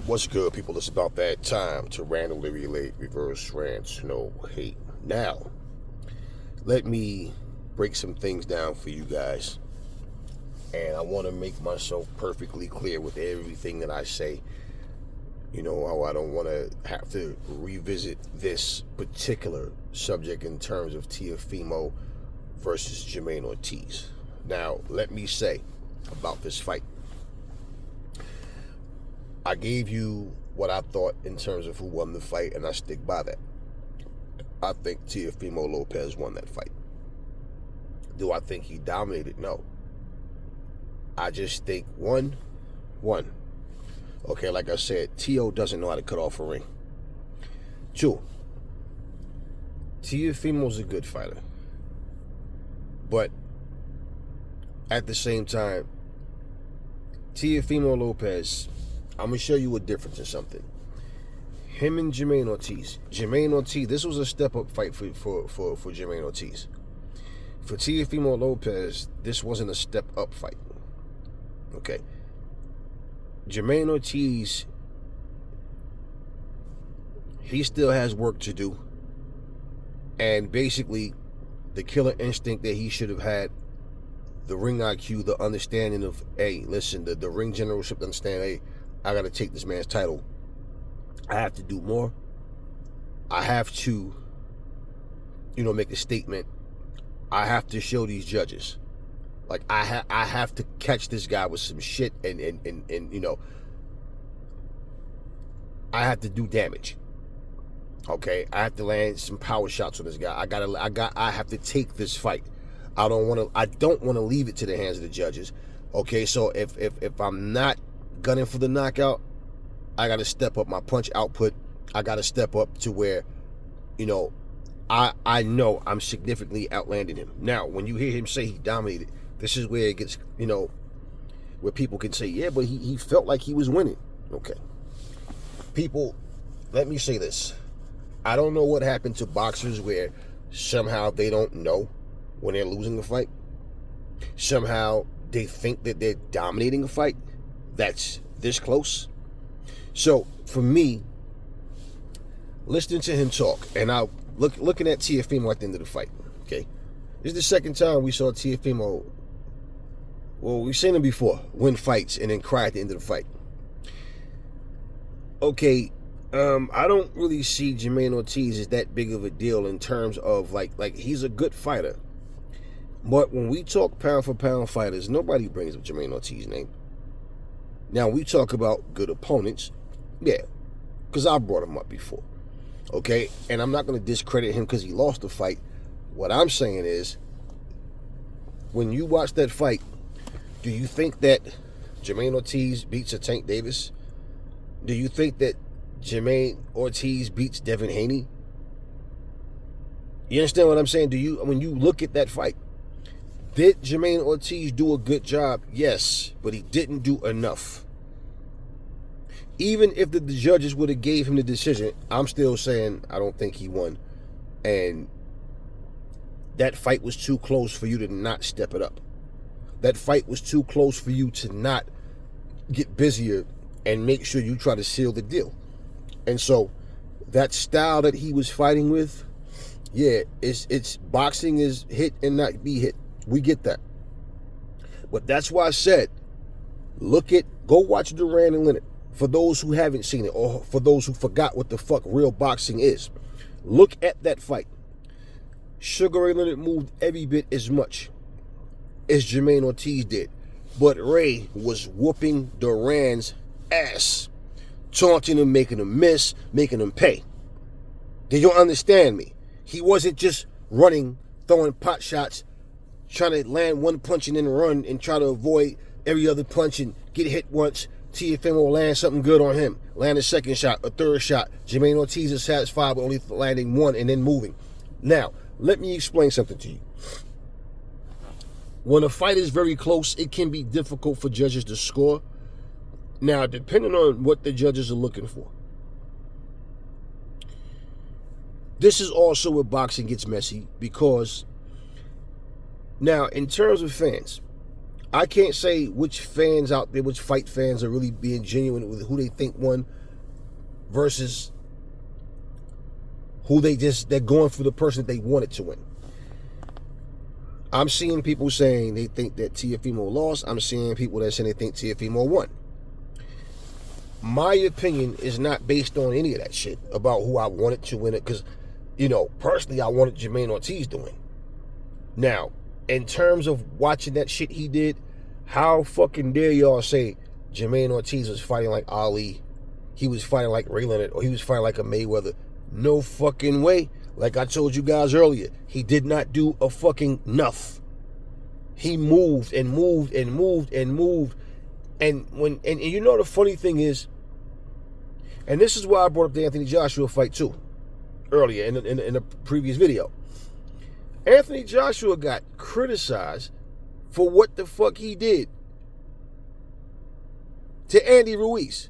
What's good, people? It's about that time to randomly relate reverse rants, no hate. Now, let me break some things down for you guys. And I want to make myself perfectly clear with everything that I say. You know, I don't want to have to revisit this particular subject in terms of Teofimo versus Jermaine Ortiz. Now, let me say about this fight. I gave you what I thought in terms of who won the fight, and I stick by that. I think Teofimo Lopez won that fight. Do I think he dominated? No. I just think one. Okay, like I said, Teo doesn't know how to cut off a ring. 2, Teofimo's a good fighter. But at the same time, Teofimo Lopez, I'm going to show you a difference in something. Him and Jermaine Ortiz. Jermaine Ortiz, this was a step-up fight for Jermaine Ortiz. For Teofimo Lopez, this wasn't a step-up fight. Okay. Jermaine Ortiz, he still has work to do. And basically, the killer instinct that he should have had, the ring IQ, the understanding of, hey, listen, the ring generalship to understand, hey, I got to take this man's title. I have to do more. I have to, make a statement. I have to show these judges. Like, I have to catch this guy with some shit and I have to do damage. Okay? I have to land some power shots on this guy. I have to take this fight. I don't want to leave it to the hands of the judges. Okay? So if I'm not gunning for the knockout, I got to step up my punch output. I got to step up to where, I know I'm significantly outlanding him. Now, when you hear him say he dominated, this is where it gets, where people can say, yeah, but he felt like he was winning. Okay. People, let me say this. I don't know what happened to boxers where somehow they don't know when they're losing a fight. Somehow they think that they're dominating a fight that's this close. So, for me, listening to him talk, and I looking at Teofimo at the end of the fight, okay? This is the second time we saw Teofimo, well, we've seen him before, win fights and then cry at the end of the fight. Okay, I don't really see Jermaine Ortiz as that big of a deal in terms of, like he's a good fighter. But when we talk pound for pound fighters, nobody brings up Jermaine Ortiz's name. Now, we talk about good opponents, yeah, because I brought him up before, okay? And I'm not going to discredit him because he lost the fight. What I'm saying is, when you watch that fight, do you think that Jermaine Ortiz beats a Tank Davis? Do you think that Jermaine Ortiz beats Devin Haney? You understand what I'm saying? When you look at that fight, did Jermaine Ortiz do a good job? Yes, but he didn't do enough. Even if the judges would have gave him the decision, I'm still saying I don't think he won. And that fight was too close for you to not step it up. That fight was too close for you to not get busier and make sure you try to seal the deal. And so that style that he was fighting with, yeah, it's boxing is hit and not be hit. We get that. But that's why I said, go watch Duran and Leonard. For those who haven't seen it, or for those who forgot what the fuck real boxing is, look at that fight. Sugar Ray Leonard moved every bit as much as Jermaine Ortiz did. But Ray was whooping Duran's ass, taunting him, making him miss, making him pay. Did you understand me? He wasn't just running, throwing pot shots, trying to land one punch and then run and try to avoid every other punch and get hit once. Teofimo will land something good on him. Land a second shot, a third shot. Jermaine Ortiz is satisfied with only landing one and then moving. Now, let me explain something to you. When a fight is very close, it can be difficult for judges to score. Now, depending on what the judges are looking for. This is also where boxing gets messy because now, in terms of fans, I can't say which fans out there, which fight fans are really being genuine with who they think won versus who they're going for the person that they wanted to win. I'm seeing people saying they think that Teofimo lost. I'm seeing people that saying they think Teofimo won. My opinion is not based on any of that shit about who I wanted to win it, because, personally, I wanted Jermaine Ortiz to win. Now, in terms of watching that shit he did, how fucking dare y'all say Jermaine Ortiz was fighting like Ali, he was fighting like Ray Leonard, or he was fighting like a Mayweather? No fucking way. Like I told you guys earlier, he did not do a fucking enough. He moved and moved and moved and moved. And the funny thing is, and this is why I brought up the Anthony Joshua fight too, earlier in the previous video. Anthony Joshua got criticized for what the fuck he did to Andy Ruiz.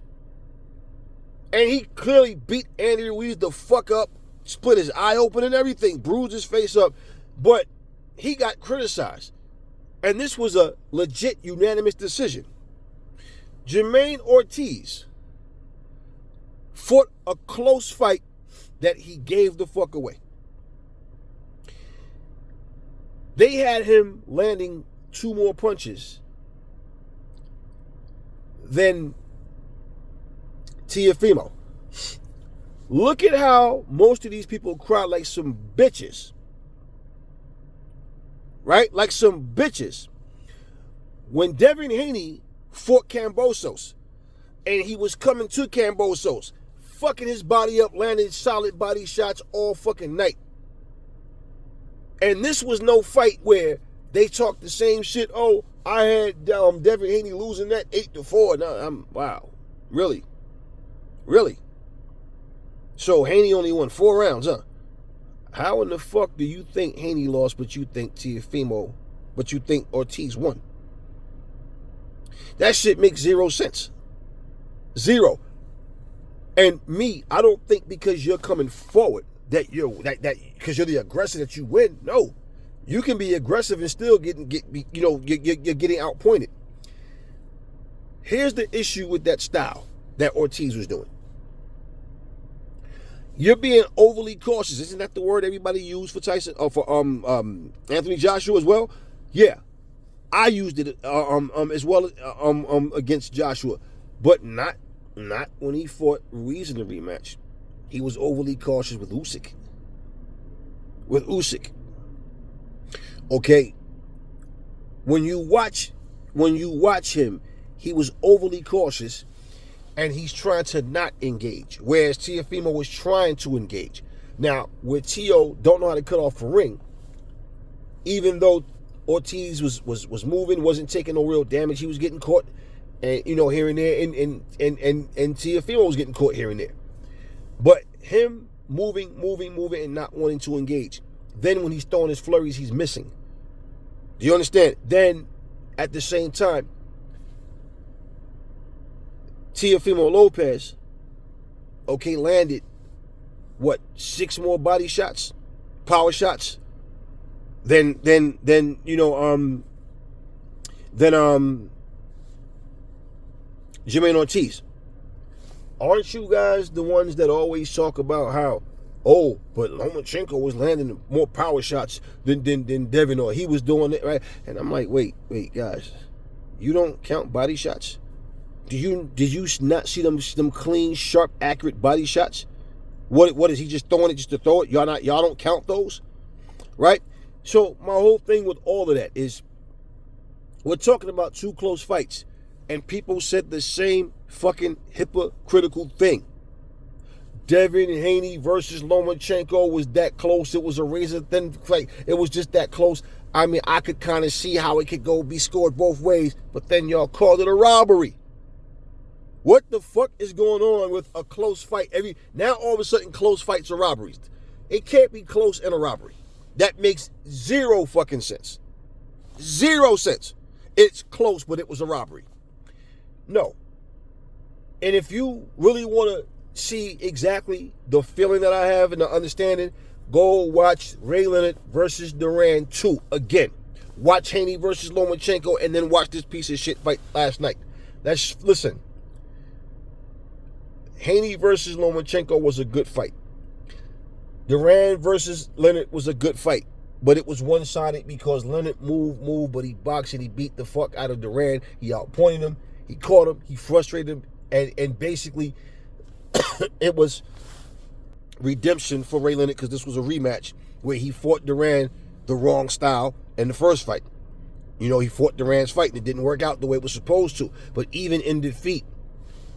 And he clearly beat Andy Ruiz the fuck up, split his eye open and everything, bruised his face up, but he got criticized. And this was a legit unanimous decision. Jermaine Ortiz fought a close fight that he gave the fuck away. They had him landing 2 more punches than Teofimo. Look at how most of these people cried like some bitches. Right? Like some bitches. When Devin Haney fought Kambosos, and he was coming to Kambosos, fucking his body up, landing solid body shots all fucking night. And this was no fight where they talked the same shit. Oh, I had Devin Haney losing that 8-4. No, wow. Really? Really? So Haney only won 4 rounds, huh? How in the fuck do you think Haney lost, but you think Teofimo, but you think Ortiz won? That shit makes 0 sense. 0. And me, I don't think because you're coming forward that because you're the aggressor that you win. No, you can be aggressive and still you're getting outpointed. Here's the issue with that style that Ortiz was doing. You're being overly cautious. Isn't that the word everybody used for Tyson or for Anthony Joshua as well? Yeah, I used it as well against Joshua, but not when he fought Ruiz in the rematch. He was overly cautious with Usyk. Okay. When you watch him, he was overly cautious, and he's trying to not engage, whereas Teofimo was trying to engage. Now, with Teo don't know how to cut off a ring, even though Ortiz was moving, wasn't taking no real damage, he was getting caught, and here and there, and Teofimo was getting caught here and there. But him moving, and not wanting to engage. Then when he's throwing his flurries, he's missing. Do you understand? Then, at the same time, Teofimo Lopez, landed, 6 more body shots, power shots, than Jermaine Ortiz. Aren't you guys the ones that always talk about how, but Lomachenko was landing more power shots than Devin, or he was doing it, right? And I'm like, wait, guys, you don't count body shots? Did you not see them clean, sharp, accurate body shots? What is he just throwing it just to throw it? Y'all don't count those, right? So my whole thing with all of that is, we're talking about 2 close fights, and people said the same fucking hypocritical thing. Devin Haney versus Lomachenko was that close. It was a razor-thin fight. It was just that close. I mean, I could kind of see how it could be scored both ways, but then y'all called it a robbery. What the fuck is going on with a close fight? Now all of a sudden close fights are robberies. It can't be close and a robbery. That makes 0 fucking sense. 0 sense. It's close, but it was a robbery. No. And if you really want to see exactly the feeling that I have and the understanding, go watch Ray Leonard versus Duran 2 again. Watch Haney versus Lomachenko and then watch this piece of shit fight last night. Listen. Haney versus Lomachenko was a good fight. Duran versus Leonard was a good fight. But it was one-sided because Leonard moved, but he boxed and he beat the fuck out of Duran. He outpointed him. He caught him. He frustrated him. And basically, it was redemption for Ray Leonard because this was a rematch where he fought Duran the wrong style in the first fight. You know, he fought Duran's fight and it didn't work out the way it was supposed to. But even in defeat,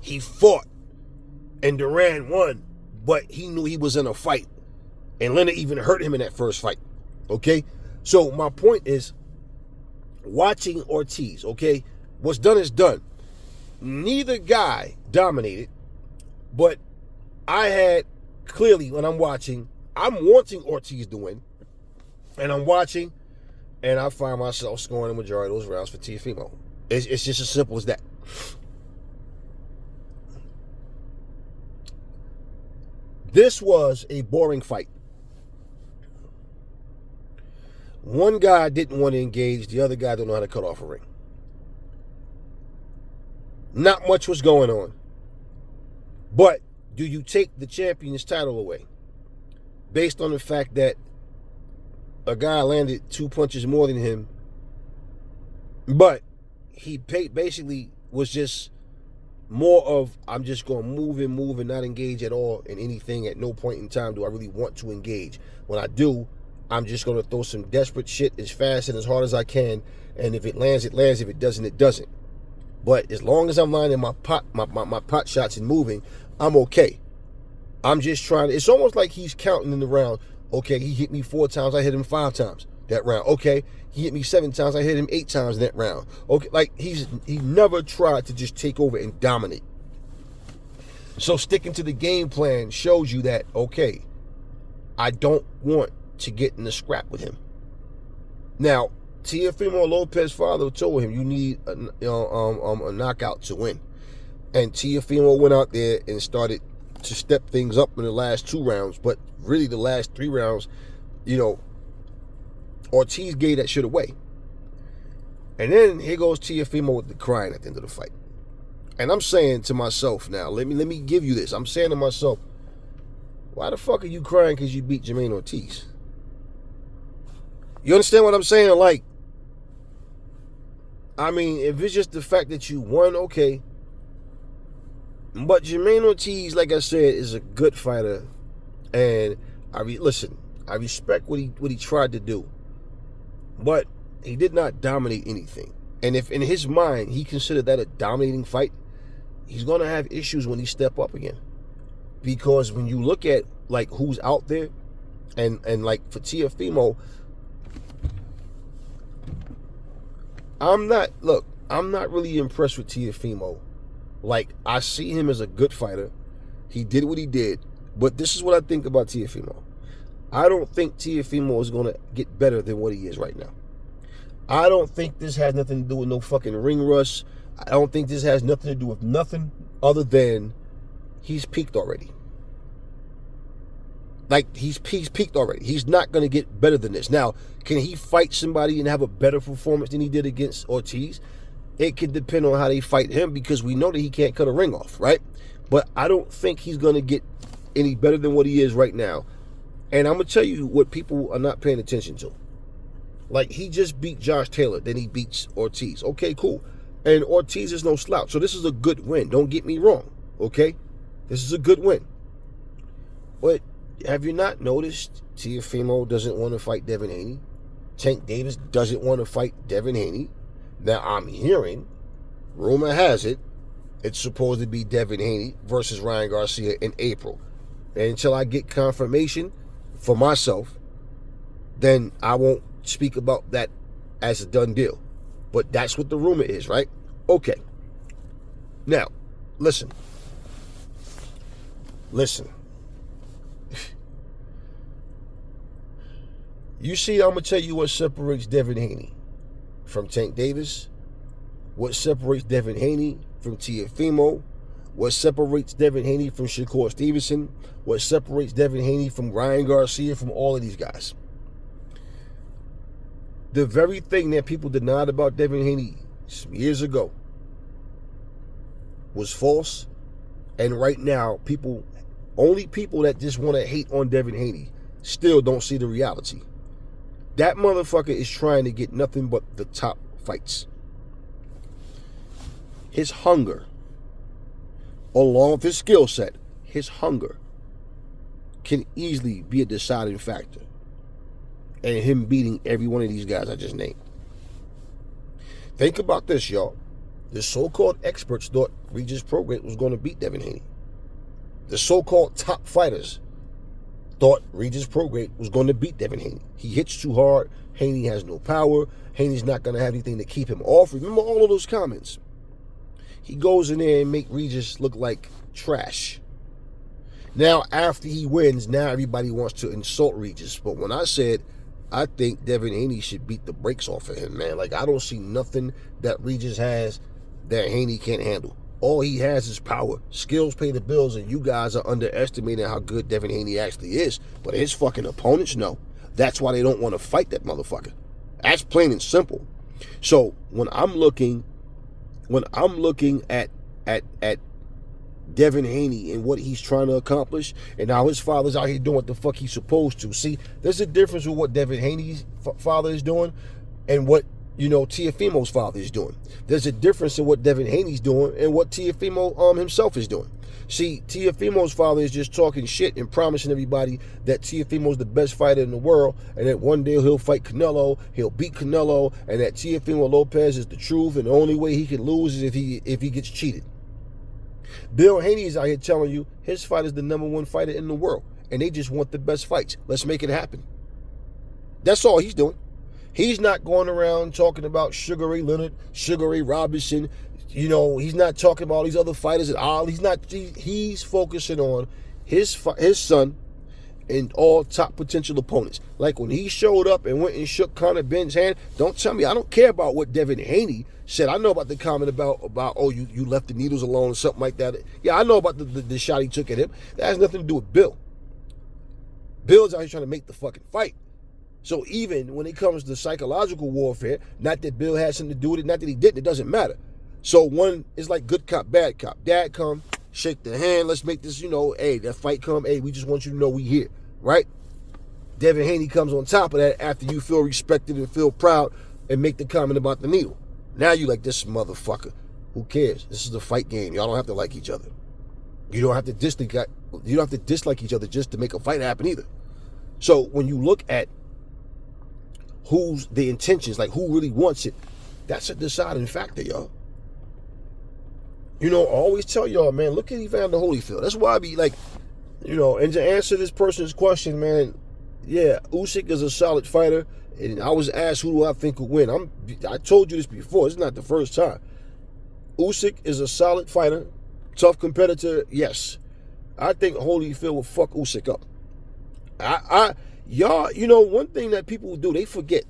he fought and Duran won, but he knew he was in a fight. And Leonard even hurt him in that first fight. Okay? So my point is, watching Ortiz, okay? What's done is done. Neither guy dominated, but I had clearly when I'm watching, I'm wanting Ortiz to win. And I'm watching, and I find myself scoring the majority of those rounds for Teofimo. It's just as simple as that. This was a boring fight. One guy didn't want to engage, the other guy didn't know how to cut off a ring. Not much was going on. But do you take the champion's title away based on the fact that a guy landed 2 punches more than him, but he basically was just more of, I'm just going to move and not engage at all in anything. At no point in time do I really want to engage. When I do, I'm just going to throw some desperate shit as fast and as hard as I can, and if it lands, it lands. If it doesn't, it doesn't. But as long as I'm landing my pot shots and moving, I'm okay. I'm just trying to, it's almost like he's counting in the round. Okay, he hit me 4 times, I hit him 5 times that round. Okay, he hit me 7 times, I hit him 8 times in that round. Okay, like he never tried to just take over and dominate. So sticking to the game plan shows you that, okay, I don't want to get in the scrap with him. Now, Teofimo Lopez's father told him you need a knockout to win. And Teofimo went out there and started to step things up in the last 2 rounds, but really the last 3 rounds, you know, Ortiz gave that shit away. And then here goes Teofimo with the crying at the end of the fight. And I'm saying to myself now, let me give you this. I'm saying to myself, why the fuck are you crying because you beat Jermaine Ortiz? You understand what I'm saying? Like, I mean, if it's just the fact that you won, okay. But Jermaine Ortiz, like I said, is a good fighter. And I respect what he tried to do. But he did not dominate anything. And if in his mind he considered that a dominating fight, he's going to have issues when he step up again. Because when you look at like who's out there, and like for Teofimo, I'm not really impressed with Teofimo. Like, I see him as a good fighter. He did what he did. But this is what I think about Teofimo. I don't think Teofimo is going to get better than what he is right now. I don't think this has nothing to do with no fucking ring rust. I don't think this has nothing to do with nothing other than he's peaked already. Like, he's peaked already. He's not going to get better than this. Now, can he fight somebody and have a better performance than he did against Ortiz? It can depend on how they fight him, because we know that he can't cut a ring off, right? But I don't think he's going to get any better than what he is right now. And I'm going to tell you what people are not paying attention to. Like, he just beat Josh Taylor, then he beats Ortiz. Okay, cool. And Ortiz is no slouch. So this is a good win. Don't get me wrong, okay? This is a good win. But have you not noticed Teofimo doesn't want to fight Devin Haney? Tank Davis doesn't want to fight Devin Haney. Now, I'm hearing, rumor has it, it's supposed to be Devin Haney versus Ryan Garcia in April. And until I get confirmation for myself, then I won't speak about that as a done deal. But that's what the rumor is, right? Okay. Now, listen. You see, I'm going to tell you what separates Devin Haney from Tank Davis, what separates Devin Haney from Teofimo, what separates Devin Haney from Shakur Stevenson, what separates Devin Haney from Ryan Garcia, from all of these guys. The very thing that people denied about Devin Haney some years ago was false. And right now, only people that just want to hate on Devin Haney still don't see the reality. That motherfucker is trying to get nothing but the top fights. His hunger, along with his skill set, his hunger can easily be a deciding factor in him beating every one of these guys I just named. Think about this, y'all. The so-called experts thought Regis Prograis was going to beat Devin Haney. The so-called top fighters thought Regis Prograis was going to beat Devin Haney. He hits too hard. Haney has no power. Haney's not going to have anything to keep him off. Remember all of those comments. He goes in there and make Regis look like trash. Now, after he wins, now everybody wants to insult Regis. But when I said, I think Devin Haney should beat the brakes off of him, man. Like, I don't see nothing that Regis has that Haney can't handle. All he has is power. Skills pay the bills, and you guys are underestimating how good Devin Haney actually is. But his fucking opponents know. That's why they don't want to fight that motherfucker. That's plain and simple. So when I'm looking at Devin Haney and what he's trying to accomplish, and now his father's out here doing what the fuck he's supposed to. See, there's a difference with what Devin Haney's father is doing and what, Teofimo's father is doing. There's a difference in what Devin Haney's doing and what Teofimo himself is doing. See, Teofimo's father is just talking shit and promising everybody that Teofimo's the best fighter in the world, and that one day he'll fight Canelo, he'll beat Canelo, and that Teofimo Lopez is the truth, and the only way he can lose is if he gets cheated. Bill Haney is out here telling you his fight is the #1 fighter in the world, and they just want the best fights. Let's make it happen. That's all he's doing. He's not going around talking about Sugar Ray Leonard, Sugar Ray Robinson. He's not talking about all these other fighters at all. He's focusing on his son and all top potential opponents. Like when he showed up and went and shook Conor Benn's hand, don't tell me, I don't care about what Devin Haney said. I know about the comment about you left the needles alone or something like that. Yeah, I know about the shot he took at him. That has nothing to do with Bill. Bill's out here trying to make the fucking fight. So even when it comes to psychological warfare, not that Bill had something to do with it, not that he didn't, it doesn't matter. So one is like good cop, bad cop. Dad come, shake the hand, let's make this, hey, that fight come, hey, we just want you to know we here, right? Devin Haney comes on top of that after you feel respected and feel proud and make the comment about the needle. Now you like, this motherfucker. Who cares? This is the fight game. Y'all don't have to like each other. You don't have to dislike each other just to make a fight happen either. So when you look at who's the intentions, like who really wants it, that's a deciding factor, y'all. I always tell y'all, man, look at Evander Holyfield. That's why I be like, and to answer this person's question, man, yeah, Usyk is a solid fighter, and I was asked who do I think will win. I told you this before. It's not the first time. Usyk is a solid fighter, tough competitor, yes. I think Holyfield will fuck Usyk up. Y'all, one thing that people do, they forget.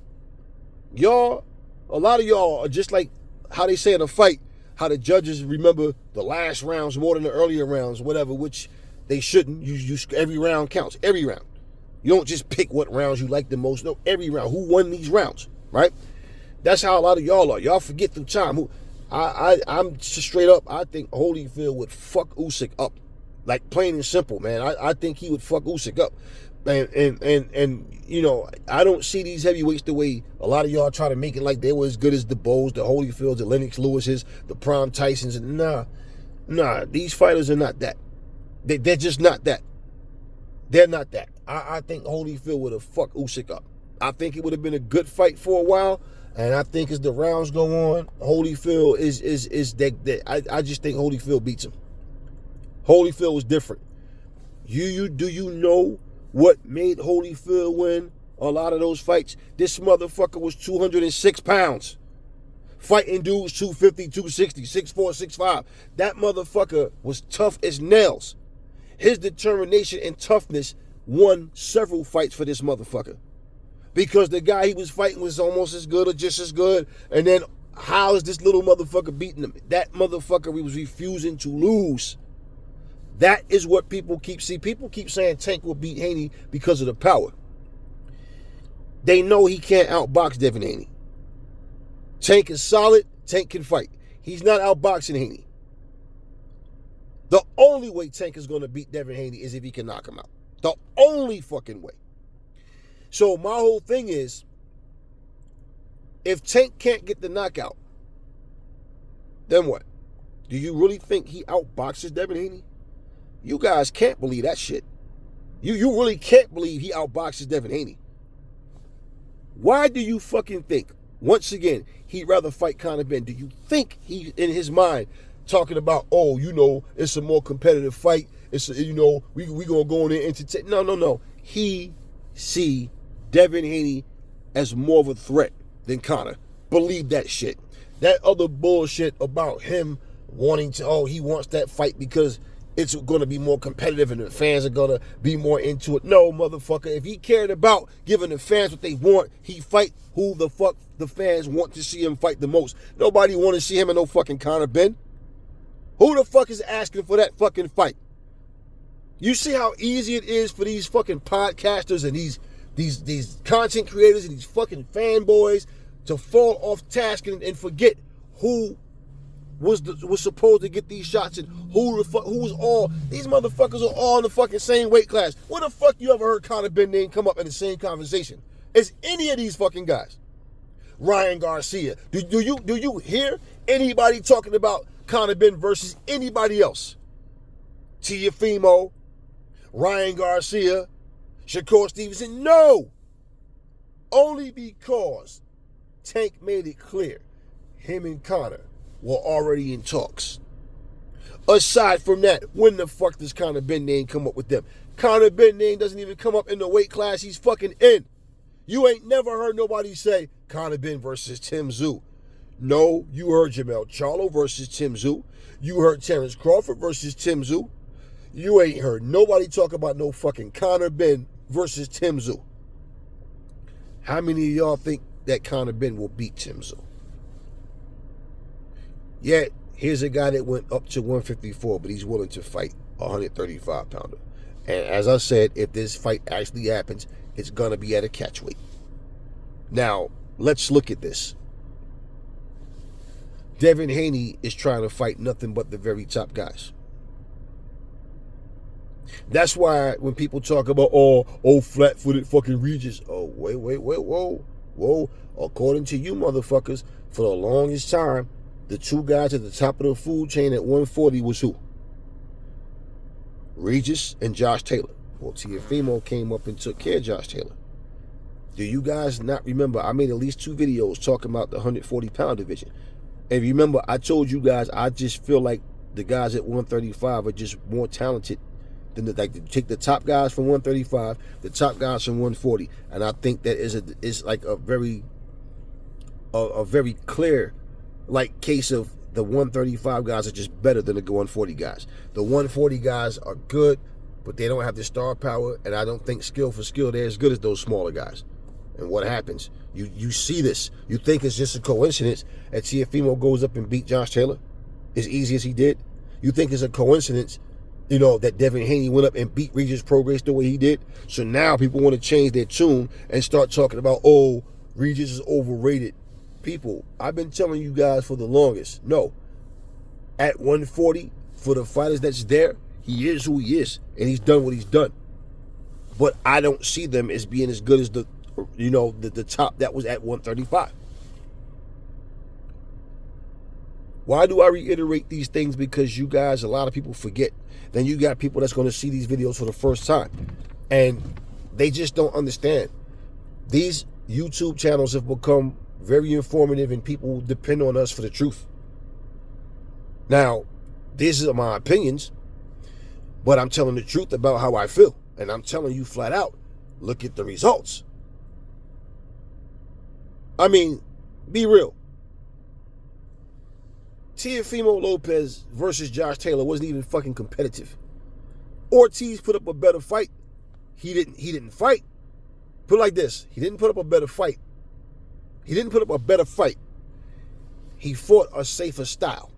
A lot of y'all are just like how they say in a fight, how the judges remember the last rounds more than the earlier rounds, whatever, which they shouldn't. Every round counts, every round. You don't just pick what rounds you like the most. No, every round. Who won these rounds, right? That's how a lot of y'all are. Y'all forget through time. I'm straight up, I think Holyfield would fuck Usyk up. Like, plain and simple, man. I think he would fuck Usyk up. And I don't see these heavyweights the way a lot of y'all try to make it like they were as good as the Bowes, the Holyfields, the Lennox Lewises, the Prime Tysons. And nah, these fighters are not that. They're just not that. They're not that. I think Holyfield would have fucked Usyk up. I think it would have been a good fight for a while, and I think as the rounds go on, Holyfield is that. I just think Holyfield beats him. Holyfield was different. Do you know what made Holyfield win a lot of those fights? This motherfucker was 206 pounds. Fighting dudes 250, 260, 6'4", 6'5". That motherfucker was tough as nails. His determination and toughness won several fights for this motherfucker. Because the guy he was fighting was almost as good or just as good. And then how is this little motherfucker beating him? That motherfucker was refusing to lose. That is what people keep saying Tank will beat Haney because of the power. They know he can't outbox Devin Haney. Tank is solid. Tank can fight. He's not outboxing Haney. The only way Tank is going to beat Devin Haney is if he can knock him out. The only fucking way. So my whole thing is, if Tank can't get the knockout, then what? Do you really think he outboxes Devin Haney? You guys can't believe that shit. You really can't believe he outboxes Devin Haney. Why do you fucking think, once again, he'd rather fight Conor Benn? Do you think he, in his mind, talking about, oh, you know, it's a more competitive fight. It's, you know, we gonna go in there and entertain. No. He see Devin Haney as more of a threat than Conor. Believe that shit. That other bullshit about him wanting to, oh, he wants that fight because it's going to be more competitive and the fans are going to be more into it. No, motherfucker. If he cared about giving the fans what they want, he'd fight who the fuck the fans want to see him fight the most. Nobody want to see him in no fucking Conor Benn. Who the fuck is asking for that fucking fight? You see how easy it is for these fucking podcasters and these content creators and these fucking fanboys to fall off task and forget who was supposed to get these shots and who was all. These motherfuckers are all in the fucking same weight class. When the fuck you ever heard Conor Benn name come up in the same conversation as any of these fucking guys? Ryan Garcia. Do you hear anybody talking about Conor Benn versus anybody else? Teofimo, Ryan Garcia, Shakur Stevenson? No. Only because Tank made it clear him and Conor were already in talks. Aside from that, when the fuck does Conor Benn name come up with them? Conor Benn name doesn't even come up in the weight class he's fucking in. You ain't never heard nobody say Conor Benn versus Tim Tszyu. No, you heard Jamel Charlo versus Tim Tszyu. You heard Terrence Crawford versus Tim Tszyu. You ain't heard nobody talk about no fucking Conor Benn versus Tim Tszyu. How many of y'all think that Conor Benn will beat Tim Tszyu? Yet, here's a guy that went up to 154, but he's willing to fight a 135-pounder. And as I said, if this fight actually happens, it's going to be at a catchweight. Now, let's look at this. Devin Haney is trying to fight nothing but the very top guys. That's why when people talk about, oh, flat-footed fucking Regis. Oh, wait, whoa. According to you motherfuckers, for the longest time, the two guys at the top of the food chain at 140 was who? Regis and Josh Taylor. Well, Teofimo came up and took care of Josh Taylor. Do you guys not remember? I made at least 2 videos talking about the 140-pound division. And remember, I told you guys, I just feel like the guys at 135 are just more talented than take the top guys from 135, the top guys from 140. And I think that is like a very clear like case of the 135 guys are just better than the 140 guys. The 140 guys are good, but they don't have the star power, and I don't think skill for skill they're as good as those smaller guys. And what happens? You see this. You think it's just a coincidence that Teofimo goes up and beat Josh Taylor as easy as he did? You think it's a coincidence, you know, that Devin Haney went up and beat Regis Prograis the way he did? So now people want to change their tune and start talking about, oh, Regis is overrated. People, I've been telling you guys for the longest, no. At 140, for the fighters that's there, he is who he is, and he's done what he's done. But I don't see them as being as good as the top that was at 135. Why do I reiterate these things? Because you guys, a lot of people forget. Then you got people that's going to see these videos for the first time, and they just don't understand. These YouTube channels have become very informative, and people depend on us for the truth. Now, these are my opinions, but I'm telling the truth about how I feel. And I'm telling you flat out, look at the results. I mean, be real. Teofimo Lopez versus Josh Taylor wasn't even fucking competitive. Ortiz put up a better fight. He didn't fight. Put it like this. He didn't put up a better fight. He fought a safer style.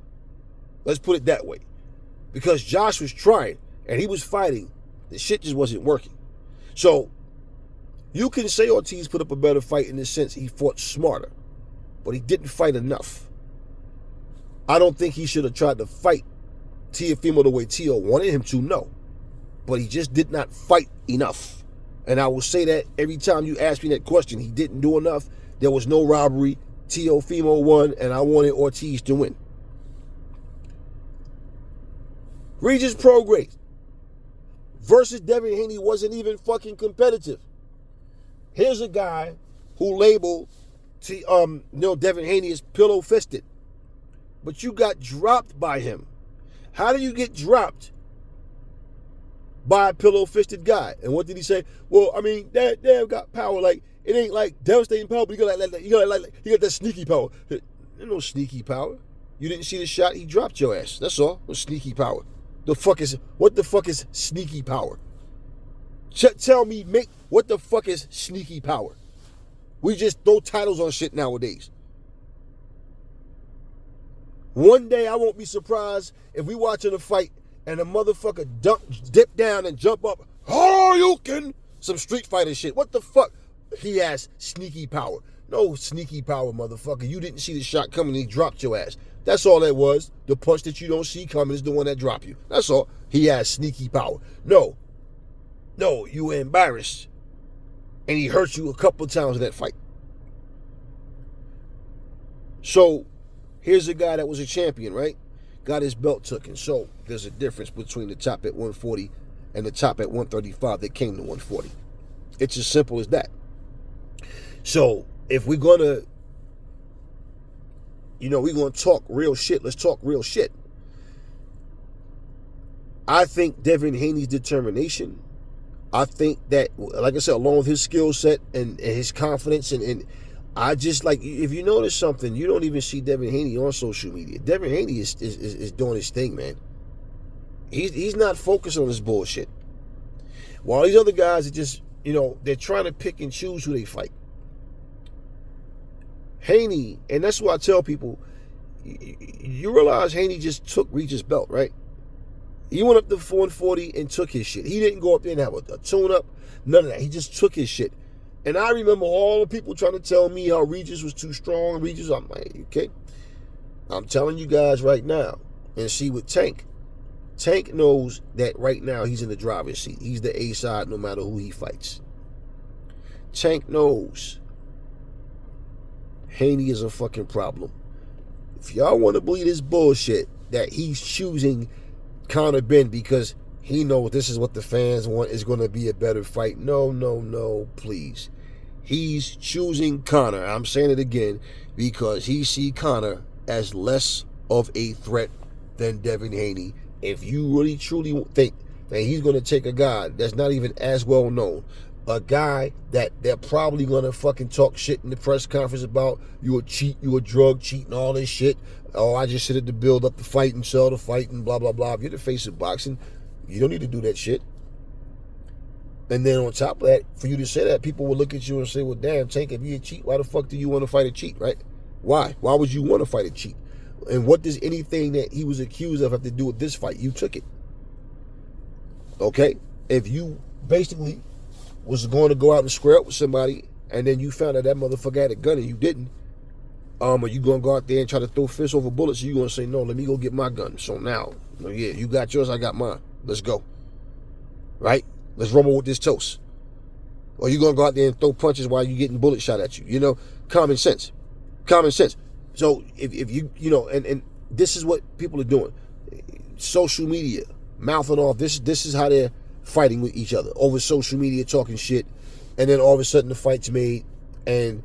Let's put it that way. Because Josh was trying and he was fighting. The shit just wasn't working. So, You can say Ortiz put up a better fight in the sense he fought smarter, but he didn't fight enough. I don't think he should have tried to fight Teofimo the way Teo wanted him to, no. But he just did not fight enough. And I will say that every time you ask me that question, he didn't do enough. There was no robbery. Teofimo won, and I wanted Ortiz to win. Regis Prograis versus Devin Haney wasn't even fucking competitive. Here's a guy who labeled Devin Haney as pillow-fisted. But you got dropped by him. How do you get dropped by a pillow-fisted guy? And what did he say? Well, I mean, Dev got power. Like, it ain't like devastating power, but he got that sneaky power. There's no sneaky power. You didn't see the shot, he dropped your ass. That's all. No sneaky power. What the fuck is sneaky power? Tell me, what the fuck is sneaky power? We just throw titles on shit nowadays. One day I won't be surprised if we watching a fight and a motherfucker dip down and jump up. Oh, you can! Some Street Fighter shit. What the fuck? He has sneaky power. No sneaky power, motherfucker. You didn't see the shot coming and he dropped your ass. That's all that was. The punch that you don't see coming is the one that dropped you. That's all. He has sneaky power. No, you were embarrassed. And he hurt you a couple of times in that fight. So, here's a guy that was a champion, right? Got his belt taken. So, there's a difference between the top at 140 and the top at 135 that came to 140. It's as simple as that. So, if we're going to, we're going to talk real shit, let's talk real shit. I think Devin Haney's determination, I think that, like I said, along with his skill set and his confidence, and I just, like, if you notice something, you don't even see Devin Haney on social media. Devin Haney is doing his thing, man. He's not focused on this bullshit. While these other guys are just, they're trying to pick and choose who they fight. Haney, and that's why I tell people, you realize Haney just took Regis' belt, right? He went up to 140 and took his shit. He didn't go up there and have a tune-up, none of that. He just took his shit. And I remember all the people trying to tell me how Regis was too strong. Regis, I'm like, okay. I'm telling you guys right now, and see with Tank. Tank knows that right now he's in the driver's seat. He's the A side no matter who he fights. Tank knows Haney is a fucking problem. If y'all want to believe this bullshit that he's choosing Conor Ben because he knows this is what the fans want, is going to be a better fight. No, please. He's choosing Conor. I'm saying it again because he see Conor as less of a threat than Devin Haney. If you really truly think that he's going to take a guy that's not even as well known, a guy that they're probably going to fucking talk shit in the press conference about, you a cheat, you a drug cheat and all this shit. Oh, I just said it to build up the fight and sell the fight and blah, blah, blah. If you're the face of boxing, you don't need to do that shit. And then on top of that, for you to say that, people will look at you and say, well, damn, Tank, if you a cheat, why the fuck do you want to fight a cheat, right? Why? Why would you want to fight a cheat? And what does anything that he was accused of have to do with this fight? You took it. Okay? If you basically was going to go out and square up with somebody, and then you found out that motherfucker had a gun and you didn't, are you going to go out there and try to throw fists over bullets, or you going to say, no, let me go get my gun. So now, yeah, you got yours, I got mine. Let's go. Right? Let's rumble with this toast. Or you going to go out there and throw punches while you getting bullets shot at you. Common sense. Common sense. So if you, and this is what people are doing. Social media, mouthing off. This is how they're fighting with each other. Over social media, talking shit. And then all of a sudden the fight's made. And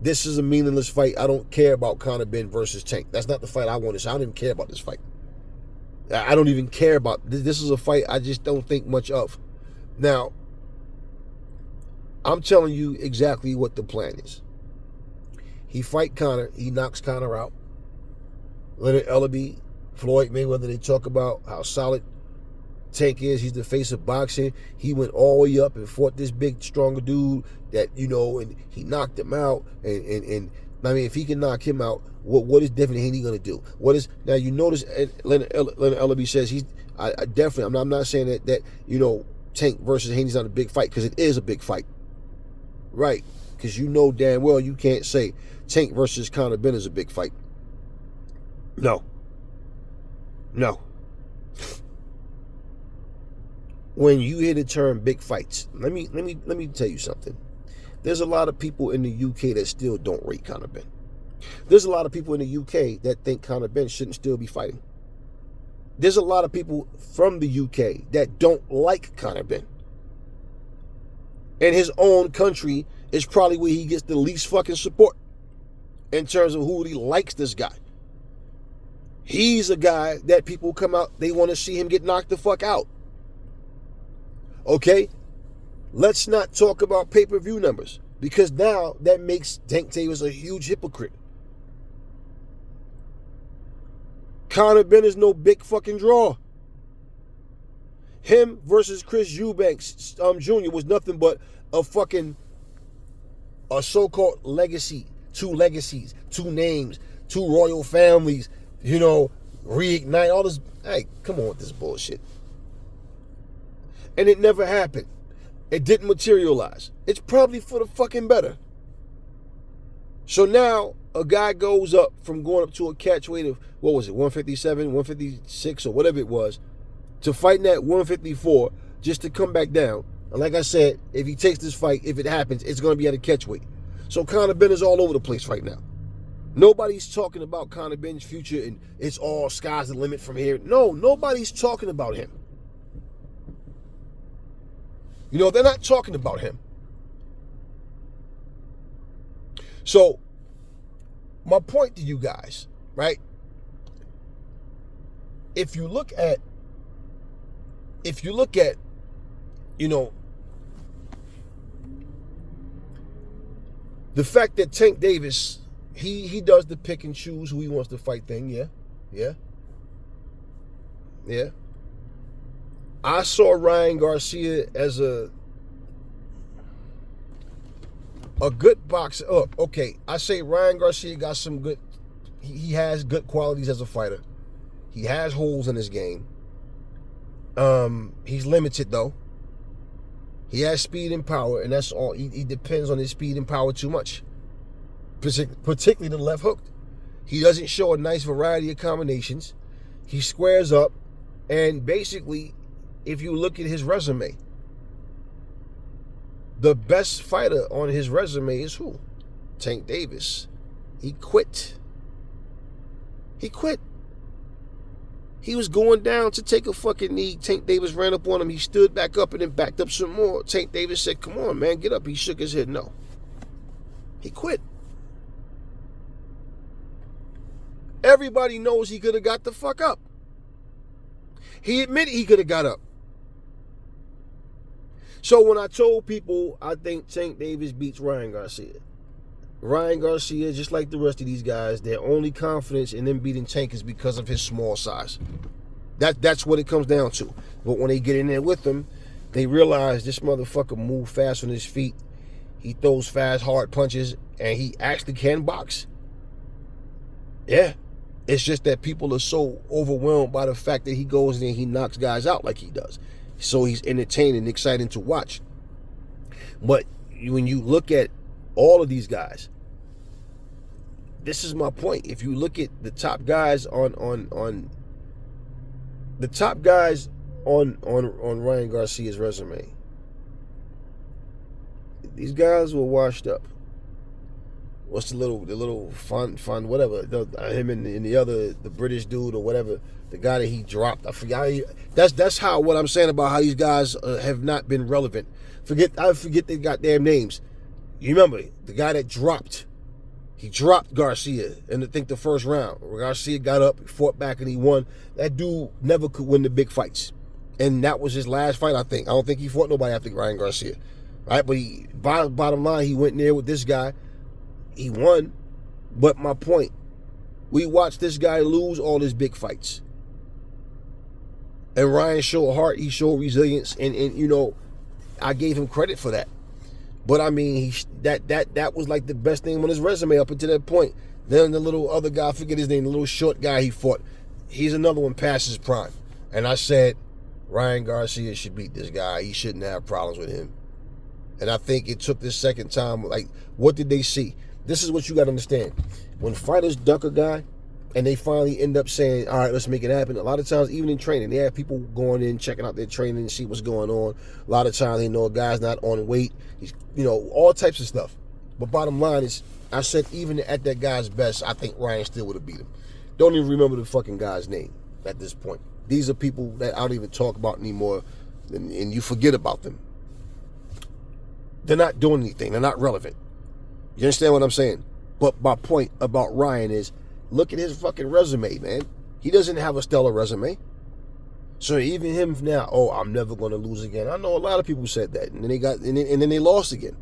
this is a meaningless fight. I don't care about Conor Ben versus Tank. That's not the fight I want to see. I don't even care about this fight. I don't even care about this. This is a fight I just don't think much of. Now, I'm telling you exactly what the plan is. He fight Conor. He knocks Conor out. Leonard Ellaby, Floyd Mayweather, they talk about how solid Tank is. He's the face of boxing. He went all the way up and fought this big, stronger dude that, and he knocked him out. And I mean, if he can knock him out, what is Devin Haney going to do? Now you notice Leonard Ellaby says I definitely, I'm not saying that Tank versus Haney's not a big fight, because it is a big fight. Right. Because you know damn well you can't say Tank versus Conor Benn is a big fight. No. No. When you hear the term big fights, let me tell you something. There's a lot of people in the UK that still don't rate Conor Benn. There's a lot of people in the UK that think Conor Benn shouldn't still be fighting. There's a lot of people from the UK that don't like Conor Benn. And his own country is probably where he gets the least fucking support in terms of who he likes this guy. He's a guy that people come out, they want to see him get knocked the fuck out. Okay? Let's not talk about pay-per-view numbers, because now that makes Tank Davis a huge hypocrite. Conor Benn is no big fucking draw. Him versus Chris Eubanks Jr. was nothing but a so-called legacy. 2 legacies, 2 names, 2 royal families, reignite all this. Hey, come on with this bullshit. And it never happened. It didn't materialize. It's probably for the fucking better. So now a guy goes up from going up to a catch weight of, 157, 156, or whatever it was, to fighting at 154 just to come back down. And like I said, if he takes this fight, if it happens, it's going to be at a catch weight. So Conor Benn is all over the place right now. Nobody's talking about Conor Benn's future and it's all sky's the limit from here. No, nobody's talking about him. They're not talking about him. So, my point to you guys, right? If you look at, the fact that Tank Davis, he does the pick and choose who he wants to fight thing, yeah. I saw Ryan Garcia as a good boxer. Oh, okay. I say Ryan Garcia got some good, he has good qualities as a fighter. He has holes in his game. He's limited though. He has speed and power, and that's all. He depends on his speed and power too much, particularly the left hook. He doesn't show a nice variety of combinations. He squares up, and basically, if you look at his resume, the best fighter on his resume is who? Tank Davis. He quit. He was going down to take a fucking knee. Tank Davis ran up on him. He stood back up and then backed up some more. Tank Davis said, "Come on, man, get up." He shook his head. No. He quit. Everybody knows he could have got the fuck up. He admitted he could have got up. So when I told people I think Tank Davis beats Ryan Garcia, just like the rest of these guys, their only confidence in them beating Tank is because of his small size. That's what it comes down to. But when they get in there with him, they realize this motherfucker moves fast on his feet. He throws fast, hard punches, and he actually can box. Yeah. It's just that people are so overwhelmed by the fact that he goes in there and he knocks guys out like he does. So he's entertaining, exciting to watch. But when you look at all of these guys, this is my point. If you look at the top guys on Ryan Garcia's resume, these guys were washed up. What's the little fun whatever, him and the other, the British dude or whatever, the guy that he dropped, I forgot. That's how, what I'm saying about how these guys have not been relevant. I forget their goddamn names. You remember the guy that dropped? He dropped Garcia in, I think, the first round. Garcia got up, fought back, and he won. That dude never could win the big fights, and that was his last fight. I don't think he fought nobody after Ryan Garcia, right? But bottom line, he went in there with this guy. He won, but my point, we watched this guy lose all his big fights. And Ryan showed heart, he showed resilience, and I gave him credit for that. But I mean, that was like the best thing on his resume up until that point. Then the little other guy, I forget his name, the little short guy he fought, he's another one past his prime. And I said, Ryan Garcia should beat this guy. He shouldn't have problems with him. And I think it took this second time, like, what did they see? This is what you got to understand. When fighters duck a guy and they finally end up saying, all right, let's make it happen. A lot of times, even in training, they have people going in, checking out their training and see what's going on. A lot of times they know a guy's not on weight. He's, all types of stuff. But bottom line is, I said even at that guy's best, I think Ryan still would have beat him. Don't even remember the fucking guy's name at this point. These are people that I don't even talk about anymore, and you forget about them. They're not doing anything. They're not relevant. You understand what I'm saying? But my point about Ryan is, look at his fucking resume, man. He doesn't have a stellar resume. So even him now, I'm never going to lose again. I know a lot of people said that, and then they lost again.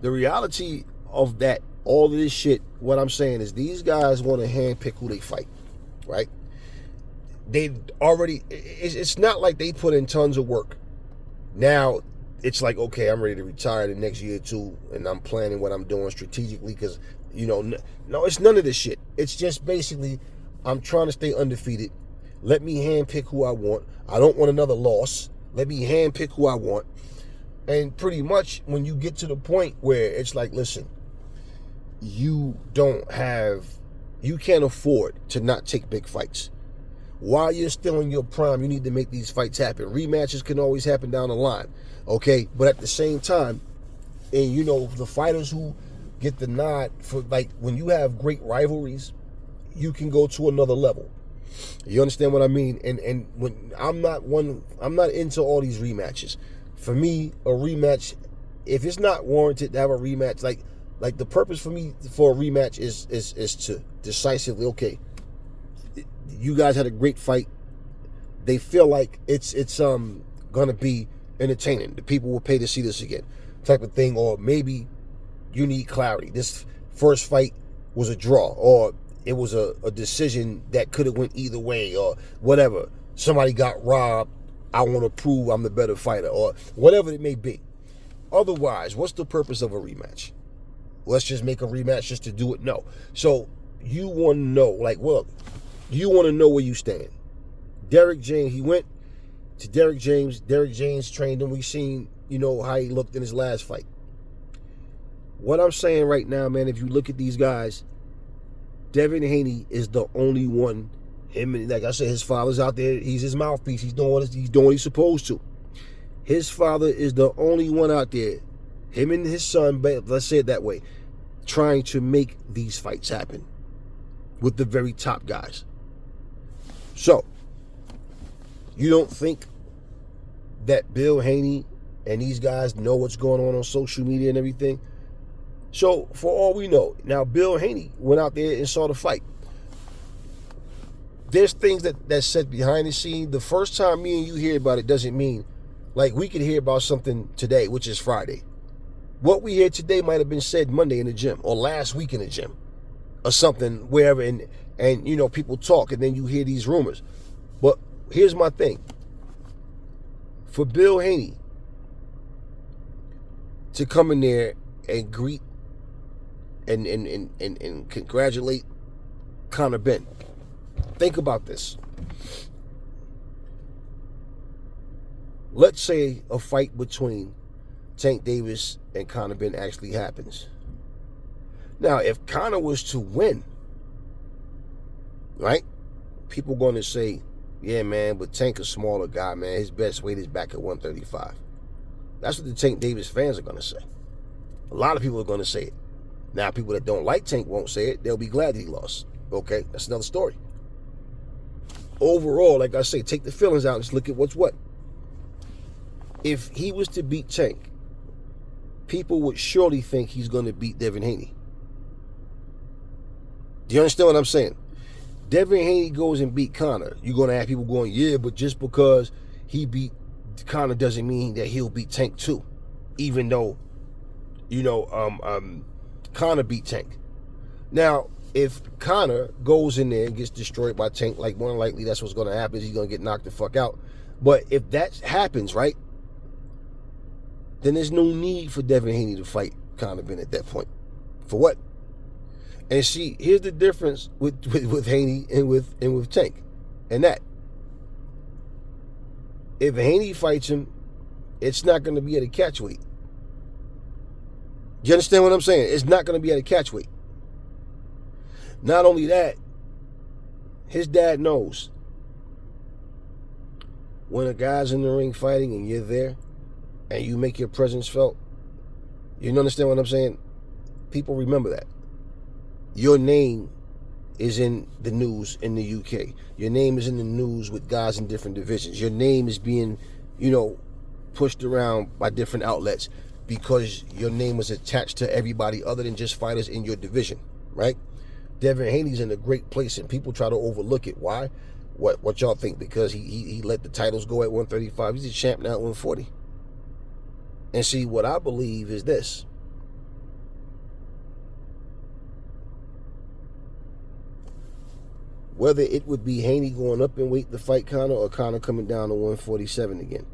The reality of that, all of this shit, what I'm saying is these guys want to handpick who they fight, right? They already, it's not like they put in tons of work. Now, it's like, okay, I'm ready to retire the next year or two, and I'm planning what I'm doing strategically because, no, it's none of this shit. It's just basically, I'm trying to stay undefeated. Let me handpick who I want. I don't want another loss. Let me handpick who I want. And pretty much when you get to the point where it's like, listen, you can't afford to not take big fights. While you're still in your prime, you need to make these fights happen. Rematches can always happen down the line, okay? But at the same time, and the fighters who get the nod for, like, when you have great rivalries, you can go to another level. You understand what I mean? And when I'm not into all these rematches. For me, a rematch, if it's not warranted to have a rematch, like the purpose for me for a rematch is to decisively, okay, you guys had a great fight. They feel like it's gonna be entertaining. The people will pay to see this again, type of thing. Or maybe you need clarity. This first fight was a draw, or it was a decision that could have went either way, or whatever. Somebody got robbed. I want to prove I'm the better fighter, or whatever it may be. Otherwise, what's the purpose of a rematch? Let's just make a rematch just to do it? No. So you want to know, you want to know where you stand. Derrick James, he went to Derrick James. Derrick James trained him. We seen, how he looked in his last fight. What I'm saying right now, man, if you look at these guys, Devin Haney is the only one. Him, like I said, his father's out there. He's his mouthpiece. He's doing what he's supposed to. His father is the only one out there, him and his son, let's say it that way, trying to make these fights happen with the very top guys. So, you don't think that Bill Haney and these guys know what's going on social media and everything? So, for all we know, now Bill Haney went out there and saw the fight. There's things that's said behind the scene. The first time me and you hear about it doesn't mean, like, we could hear about something today, which is Friday. What we hear today might have been said Monday in the gym, or last week in the gym, or something, wherever, and people talk, and then you hear these rumors. But here's my thing. For Bill Haney to come in there and greet and congratulate Conor Ben. Think about this. Let's say a fight between Tank Davis and Conor Ben actually happens. Now, if Conor was to win, right? People going to say, yeah, man, but Tank a smaller guy, man. His best weight is back at 135. That's what the Tank Davis fans are going to say. A lot of people are going to say it. Now, people that don't like Tank won't say it. They'll be glad that he lost. Okay, that's another story. Overall, like I say, take the feelings out and just look at what's what. If he was to beat Tank, people would surely think he's going to beat Devin Haney. Do you understand what I'm saying? Devin Haney goes and beat Conor. You're going to have people going, yeah, but just because he beat Conor doesn't mean that he'll beat Tank too. Even though, Conor beat Tank. Now, if Conor goes in there and gets destroyed by Tank, like more than likely that's what's going to happen, he's going to get knocked the fuck out. But if that happens, right, then there's no need for Devin Haney to fight Conor Ben at that point. For what? And see, here's the difference with Haney and with Tank. And that, if Haney fights him, it's not going to be at a catch weight. You understand what I'm saying? It's not going to be at a catch weight. Not only that, his dad knows when a guy's in the ring fighting and you're there and you make your presence felt, you understand what I'm saying? People remember that. Your name is in the news in the UK. Your name is in the news with guys in different divisions. Your name is being, pushed around by different outlets because your name was attached to everybody other than just fighters in your division, right? Devin Haney's in a great place and people try to overlook it. Why? What y'all think? Because he let the titles go at 135. He's a champ now at 140. And see, what I believe is this. Whether it would be Haney going up in weight to fight Conor or Conor coming down to 147 again.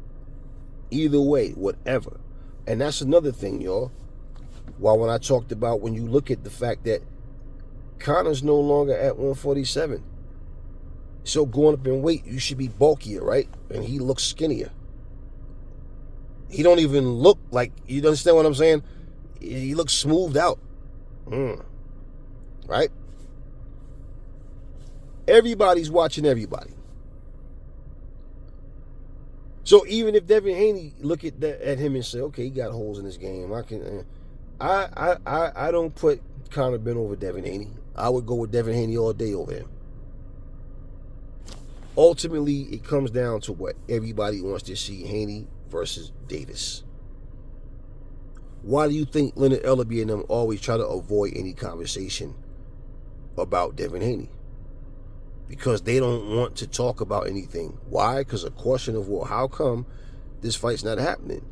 Either way, whatever. And that's another thing, y'all. While when I talked about when you look at the fact that Conor's no longer at 147. So going up in weight, you should be bulkier, right? And he looks skinnier. He don't even look like, you understand what I'm saying? He looks smoothed out. Right? Everybody's watching everybody. So even if Devin Haney look at him and say, okay, he got holes in his game, I don't put Conor Benn over Devin Haney. I would go with Devin Haney all day over him. Ultimately, it comes down to what everybody wants to see: Haney versus Davis. Why do you think Leonard Ellerby and them always try to avoid any conversation about Devin Haney? Because they don't want to talk about anything. Why? Because a question of, well, how come this fight's not happening?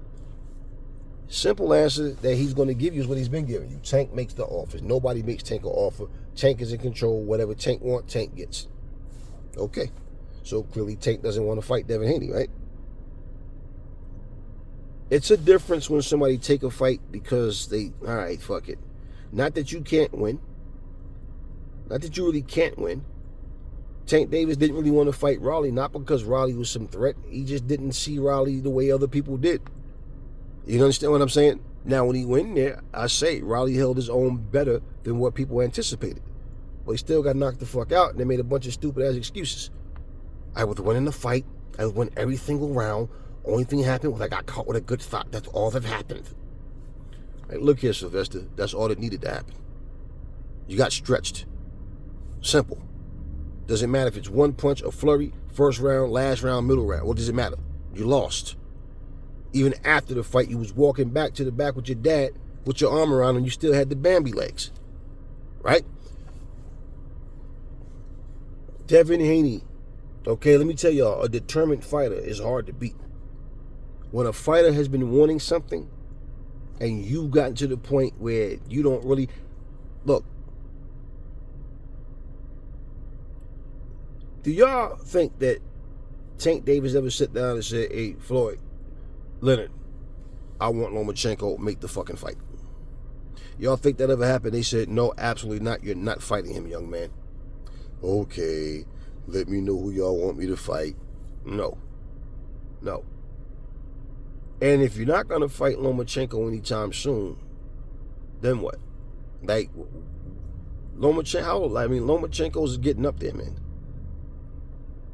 Simple answer that he's going to give you is what he's been giving you. Tank makes the offers. Nobody makes Tank an offer. Tank is in control. Whatever Tank wants, Tank gets. Okay. So clearly Tank doesn't want to fight Devin Haney, right? It's a difference when somebody take a fight because all right, fuck it. Not that you can't win. Not that you really can't win. Tank Davis didn't really want to fight Raleigh, not because Raleigh was some threat. He just didn't see Raleigh the way other people did. You understand what I'm saying? Now, when he went in there, I say Raleigh held his own better than what people anticipated. But he still got knocked the fuck out, and they made a bunch of stupid-ass excuses. I was winning the fight. I won every single round. Only thing happened was I got caught with a good thought. That's all that happened. Right, look here, Sylvester. That's all that needed to happen. You got stretched. Simple. Doesn't matter if it's one punch, a flurry, first round, last round, middle round. What does it matter? You lost. Even after the fight, you was walking back to the back with your dad with your arm around him, and you still had the Bambi legs. Right? Devin Haney. Okay, let me tell y'all, a determined fighter is hard to beat. When a fighter has been wanting something and you've gotten to the point where you don't really... Look, do y'all think that Tank Davis ever sit down and said, hey, Floyd, Leonard, I want Lomachenko, make the fucking fight? Y'all think that ever happened? They said, no, absolutely not. You're not fighting him, young man. Okay, let me know who y'all want me to fight. No. And if you're not going to fight Lomachenko anytime soon, then what? Like, Lomachenko's getting up there, man.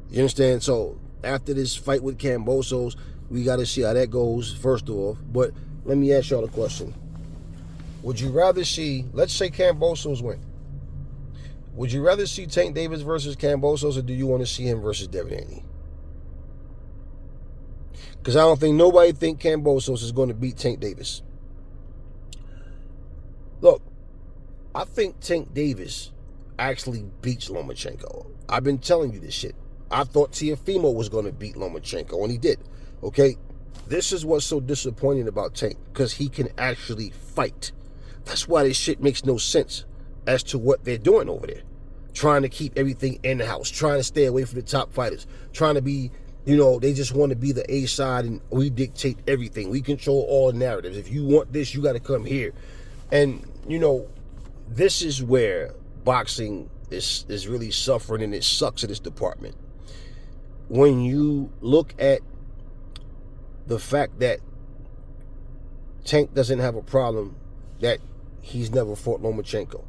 You understand? So, after this fight with Kambosos, we got to see how that goes, first off. But let me ask y'all a question. Would you rather see, let's say Kambosos win. Would you rather see Tank Davis versus Kambosos, or do you want to see him versus Devin Haney? Because I don't think nobody think Kambosos is going to beat Tank Davis. Look, I think Tank Davis actually beats Lomachenko. I've been telling you this shit. I thought Teofimo was going to beat Lomachenko, and he did. Okay? This is what's so disappointing about Tank, because he can actually fight. That's why this shit makes no sense as to what they're doing over there. Trying to keep everything in the house, trying to stay away from the top fighters, trying to be, they just want to be the A side, and we dictate everything. We control all the narratives. If you want this, you got to come here. And, this is where boxing is really suffering, and it sucks in this department. When you look at the fact that Tank doesn't have a problem that he's never fought Lomachenko.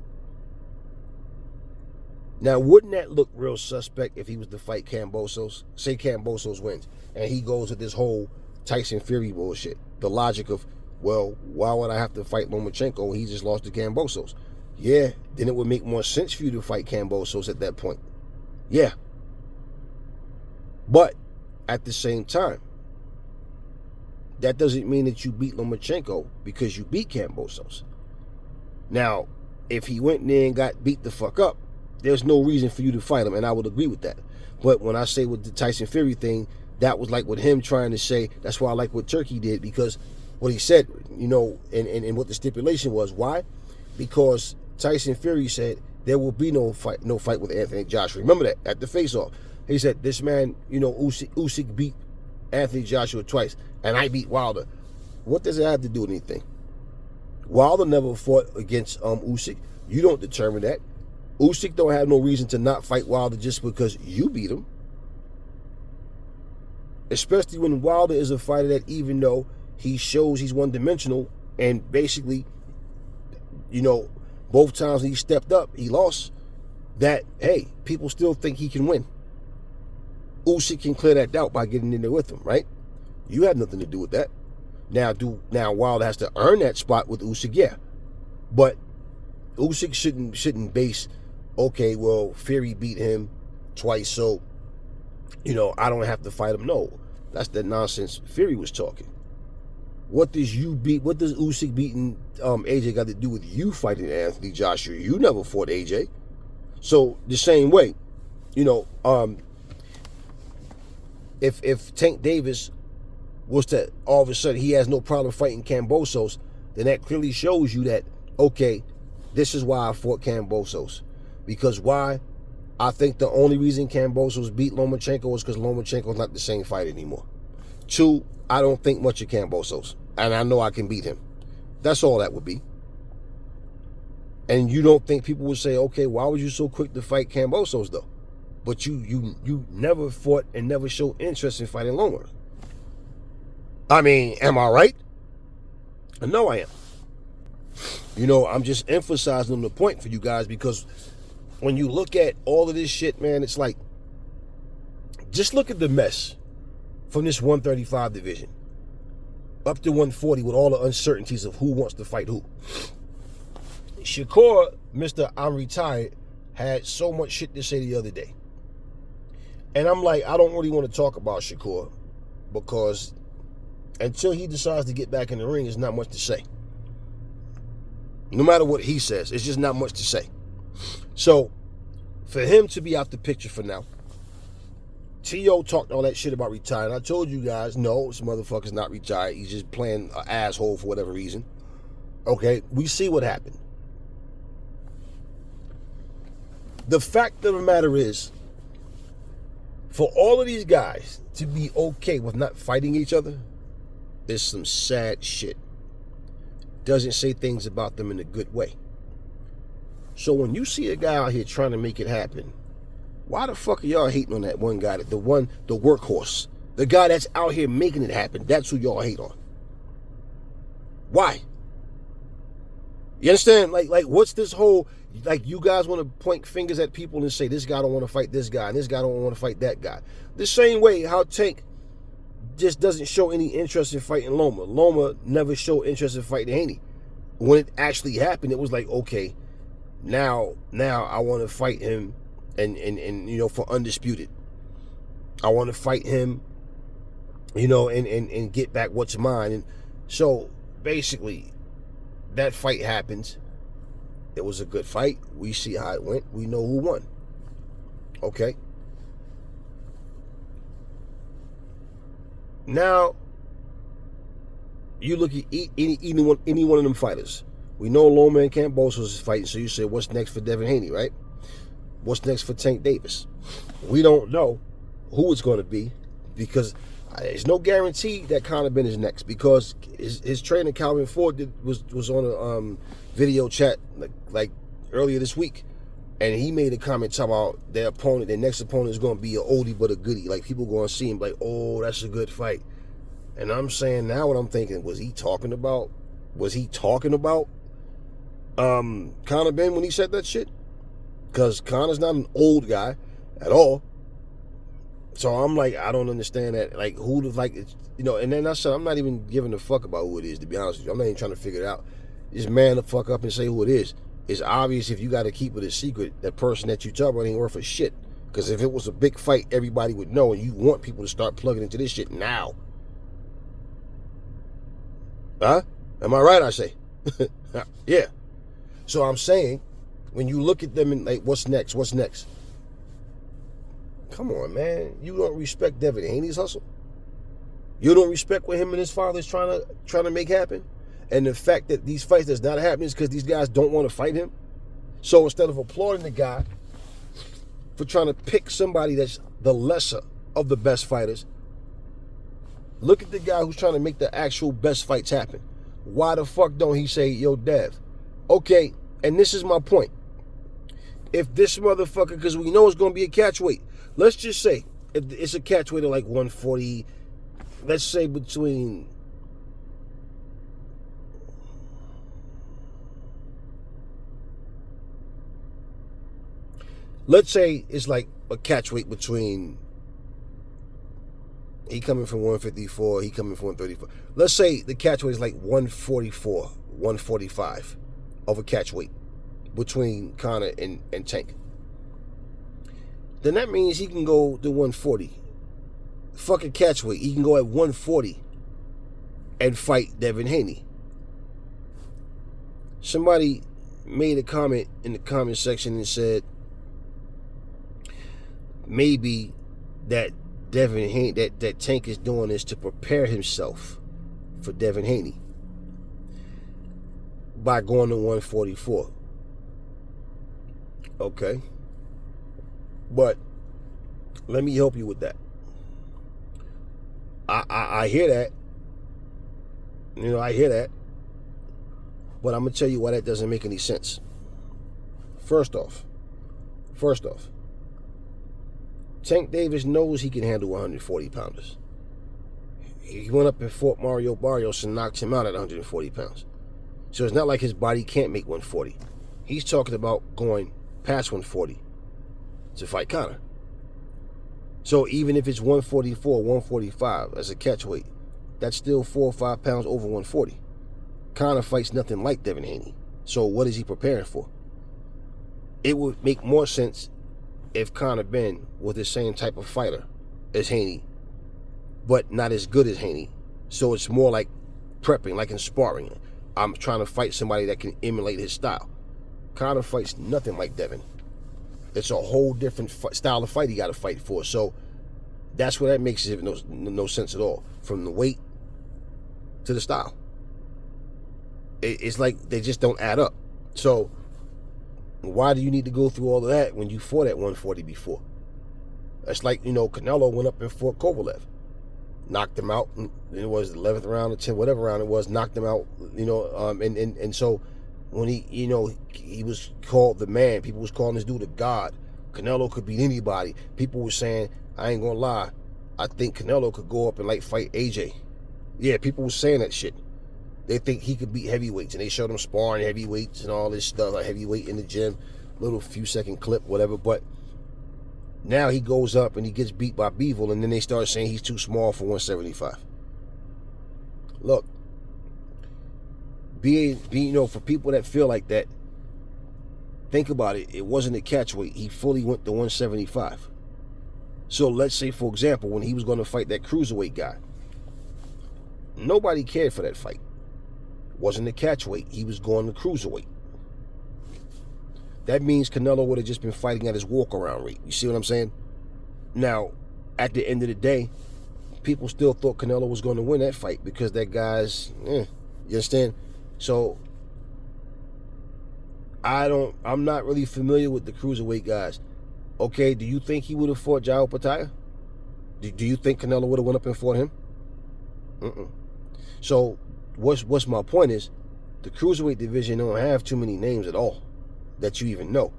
Now, wouldn't that look real suspect if he was to fight Kambosos? Say Kambosos wins, and he goes with this whole Tyson Fury bullshit. The logic of, well, why would I have to fight Lomachenko when he just lost to Kambosos? Yeah, then it would make more sense for you to fight Kambosos at that point. Yeah. But at the same time, that doesn't mean that you beat Lomachenko because you beat Kambosos. Now, if he went in there and got beat the fuck up, there's no reason for you to fight him, and I would agree with that. But when I say with the Tyson Fury thing, that was like with him trying to say, that's why I like what Turkey did, because what he said, you know, and what the stipulation was. Why? Because Tyson Fury said there will be no fight with Anthony Joshua. Remember that at the face-off. He said, this man, you know, Usyk beat Anthony Joshua twice, and I beat Wilder. What does it have to do with anything? Wilder never fought against Usyk. You don't determine that. Usyk don't have no reason to not fight Wilder just because you beat him. Especially when Wilder is a fighter that, even though he shows he's one-dimensional, and basically, you know, both times he stepped up, he lost, that, hey, people still think he can win. Usyk can clear that doubt by getting in there with him, right? You have nothing to do with that. Now Wilder has to earn that spot with Usyk, yeah. But Usyk shouldn't base, okay, well, Fury beat him twice, so, you know, I don't have to fight him. No, that's the nonsense Fury was talking. What does Usyk beating AJ got to do with you fighting Anthony Joshua? You never fought AJ. So the same way, you know, if Tank Davis was to all of a sudden he has no problem fighting Kambosos, then that clearly shows you that, okay, this is why I fought Kambosos. Because why? I think the only reason Kambosos beat Lomachenko is because Lomachenko's not the same fight anymore. 2, I don't think much of Kambosos, and I know I can beat him. That's all that would be. And you don't think people would say, okay, why was you so quick to fight Kambosos though? But you never fought and never showed interest in fighting Loma. I mean, am I right? No, I am. You know, I'm just emphasizing the point for you guys, because when you look at all of this shit, man, it's like, just look at the mess from this 135 division up to 140 with all the uncertainties of who wants to fight who. Shakur, Mr. I'm retired, had so much shit to say the other day. And I'm like, I don't really want to talk about Shakur, because until he decides to get back in the ring, there's not much to say. No matter what he says, it's just not much to say. So, for him to be out the picture for now, T.O. talked all that shit about retiring. I told you guys, no, this motherfucker's not retired. He's just playing an asshole for whatever reason. Okay, we see what happened. The fact of the matter is, for all of these guys to be okay with not fighting each other, there's some sad shit. Doesn't say things about them in a good way. So when you see a guy out here trying to make it happen, why the fuck are y'all hating on that one guy, the workhorse, the guy that's out here making it happen? That's who y'all hate on. Why? You understand? Like what's this whole, like, you guys want to point fingers at people and say this guy don't want to fight this guy and this guy don't want to fight that guy. The same way how Tank just doesn't show any interest in fighting Loma. Loma never showed interest in fighting Haney. When it actually happened, it was like, okay, now I want to fight him and you know, for undisputed. I want to fight him, you know, and get back what's mine. And so basically that fight happens. It was a good fight. We see how it went. We know who won. Okay. Now, you look at any one of them fighters. We know Loma and Kambosos is fighting, so you say, what's next for Devin Haney, right? What's next for Tank Davis? We don't know who it's going to be, because there's no guarantee that Conor Ben is next, because his trainer Calvin Ford was on a video chat like earlier this week, and he made a comment talking about their next opponent is going to be an oldie but a goodie. Like, people going to see him like, oh, that's a good fight. And I'm saying now, what I'm thinking, was he talking about Conor Ben when he said that shit? Because Conor's not an old guy at all. So I'm like, I don't understand that. Like, who the, like, you know, and then I said, I'm not even giving a fuck about who it is, to be honest with you. I'm not even trying to figure it out. Just man the fuck up and say who it is. It's obvious if you got to keep it a secret, that person that you talk about ain't worth a shit. Because if it was a big fight, everybody would know, and you want people to start plugging into this shit now. Huh? Am I right, I say? Yeah. So I'm saying, when you look at them and like, what's next? What's next? Come on, man. You don't respect Devin Haney's hustle? You don't respect what him and his father's trying to make happen? And the fact that these fights that's not happening is because these guys don't want to fight him? So instead of applauding the guy for trying to pick somebody that's the lesser of the best fighters, look at the guy who's trying to make the actual best fights happen. Why the fuck don't he say, yo, Dev? Okay, and this is my point. If this motherfucker, because we know it's going to be a catch weight. Let's just say, if it's a catch weight of like 140, let's say between... Let's say it's like a catch weight between... He coming from 154, he coming from 134. Let's say the catch weight is like 144, 145 of a catch weight between Conor and Tank. Then that means he can go to 140. Fucking catch weight. He can go at 140 and fight Devin Haney. Somebody made a comment in the comment section and said maybe that Devin Haney, that Tank is doing this to prepare himself for Devin Haney by going to 144. Okay. But let me help you with that. I hear that. You know, I hear that. But I'm going to tell you why that doesn't make any sense. First off, Tank Davis knows he can handle 140 pounders. He went up and fought Mario Barrios and knocked him out at 140 pounds. So it's not like his body can't make 140. He's talking about going past 140 to fight Conor. So even if it's 144, 145 as a catch weight, that's still 4 or 5 pounds over 140. Conor fights nothing like Devin Haney. So what is he preparing for? It would make more sense if Conor Ben was the same type of fighter as Haney, but not as good as Haney. So it's more like prepping, like in sparring. I'm trying to fight somebody that can emulate his style. Conor fights nothing like Devin. It's a whole different style of fight he got to fight for. So that's where that makes it no sense at all. From the weight to the style. It's like they just don't add up. So why do you need to go through all of that when you fought at 140 before? It's like, you know, Canelo went up and fought Kovalev. Knocked him out. It was the 11th round or 10th, whatever round it was, knocked him out, you know, and so when he, you know, he was called the man. People was calling this dude a god. Canelo could beat anybody. People were saying, I ain't gonna lie, I think Canelo could go up and like fight AJ. Yeah, people were saying that shit. They think he could beat heavyweights, and they showed him sparring heavyweights and all this stuff, like heavyweight in the gym, little few second clip, whatever. But now he goes up and he gets beat by Bivol, and then they start saying he's too small for 175. Look, you know, for people that feel like that, think about it. It wasn't a catch weight. He fully went to 175. So let's say, for example, when he was going to fight that cruiserweight guy, nobody cared for that fight. It wasn't a catch weight. He was going to cruiserweight. That means Canelo would have just been fighting at his walk-around rate. You see what I'm saying? Now, at the end of the day, people still thought Canelo was going to win that fight because that guy's, you understand? So, I'm not really familiar with the cruiserweight guys. Okay, do you think he would have fought Jao Pataya? Do you think Canelo would have went up and fought him? So, what's my point is, the cruiserweight division don't have too many names at all that you even know.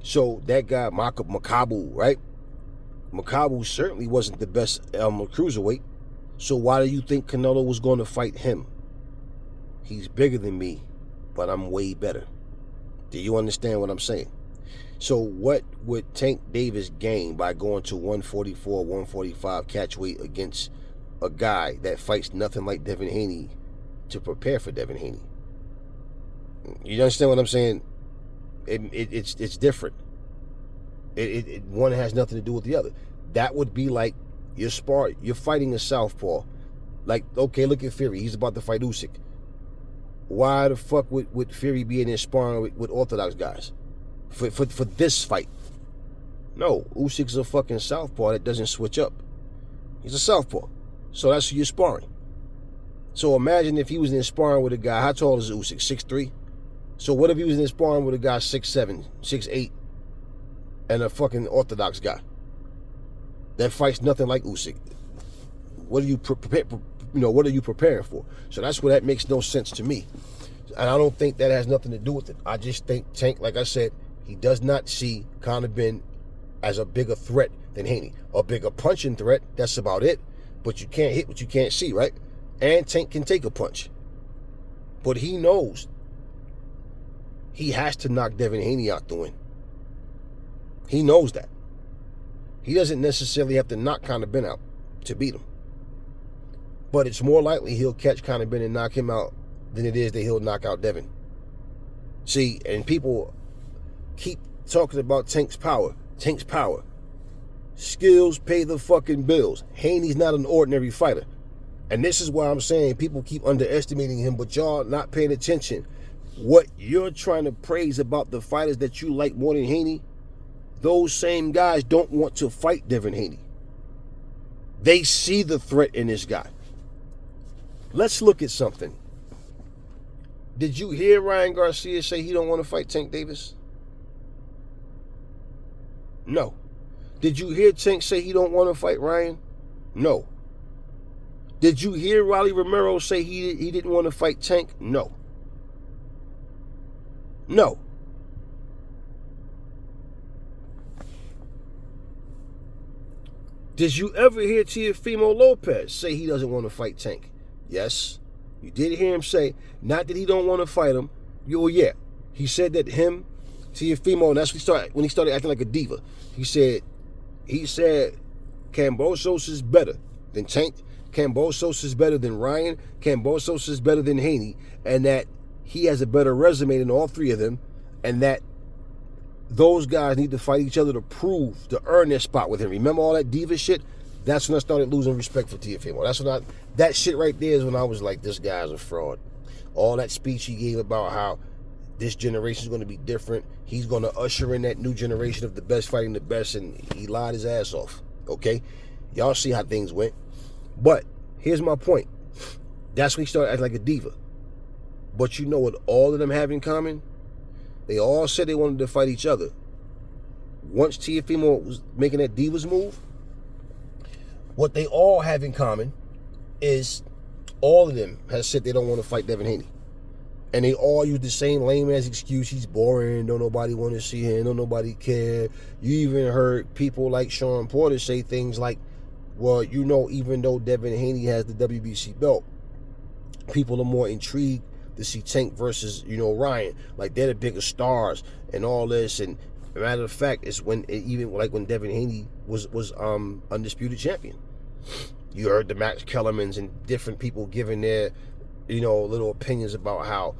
So, that guy, Makabu, right? Makabu certainly wasn't the best cruiserweight. So, why do you think Canelo was going to fight him? He's bigger than me, but I'm way better. Do you understand what I'm saying? So what would Tank Davis gain by going to 144, 145 catch weight against a guy that fights nothing like Devin Haney to prepare for Devin Haney? You understand what I'm saying? It's different. One has nothing to do with the other. That would be like you're fighting a southpaw. Like, okay, look at Fury. He's about to fight Usyk. Why the fuck would Fury be in there sparring with orthodox guys for this fight? No, Usyk's a fucking southpaw that doesn't switch up. He's a southpaw. So that's who you're sparring. So imagine if he was in sparring with a guy. How tall is Usyk? 6'3"? So what if he was in sparring with a guy 6'7", 6'8", and a fucking orthodox guy that fights nothing like Usyk? What are you what are you preparing for? So that's where that makes no sense to me. And I don't think that has nothing to do with it. I just think Tank, like I said, he does not see Conor Benn as a bigger threat than Haney. A bigger punching threat, that's about it. But you can't hit what you can't see, right? And Tank can take a punch. But he knows he has to knock Devin Haney out to win. He knows that. He doesn't necessarily have to knock Conor Benn out to beat him. But it's more likely he'll catch Conor Benn and knock him out than it is that he'll knock out Devin. See, and people keep talking about Tank's power. Tank's power. Skills pay the fucking bills. Haney's not an ordinary fighter. And this is why I'm saying people keep underestimating him, but y'all not paying attention. What you're trying to praise about the fighters that you like more than Haney, those same guys don't want to fight Devin Haney. They see the threat in this guy. Let's look at something. Did you hear Ryan Garcia say he don't want to fight Tank Davis? No. Did you hear Tank say he don't want to fight Ryan? No. Did you hear Rolly Romero say he didn't want to fight Tank? No. No. Did you ever hear Teofimo Lopez say he doesn't want to fight Tank? Yes. You did hear him say, not that he don't want to fight him. Yeah. He said that him, Teofimo, and that's when he started acting like a diva. He said Kambosos is better than Tank. Kambosos is better than Ryan. Kambosos is better than Haney. And that he has a better resume than all three of them. And that those guys need to fight each other to earn their spot with him. Remember all that diva shit? That's when I started losing respect for Teofimo. That shit right there is when I was like, this guy's a fraud. All that speech he gave about how this generation is going to be different. He's going to usher in that new generation of the best fighting the best, and he lied his ass off. Okay? Y'all see how things went. But here's my point. That's when he started acting like a diva. But you know what all of them have in common? They all said they wanted to fight each other. Once Teofimo was making that divas move, what they all have in common is all of them has said they don't want to fight Devin Haney. And they all use the same lame-ass excuse. He's boring. Don't nobody want to see him. Don't nobody care. You even heard people like Sean Porter say things like, well, even though Devin Haney has the WBC belt, people are more intrigued to see Tank versus, Ryan. Like, they're the bigger stars and all this. And matter of fact, it's when Devin Haney was undisputed champion. You heard the Max Kellermans and different people giving their, little opinions about how,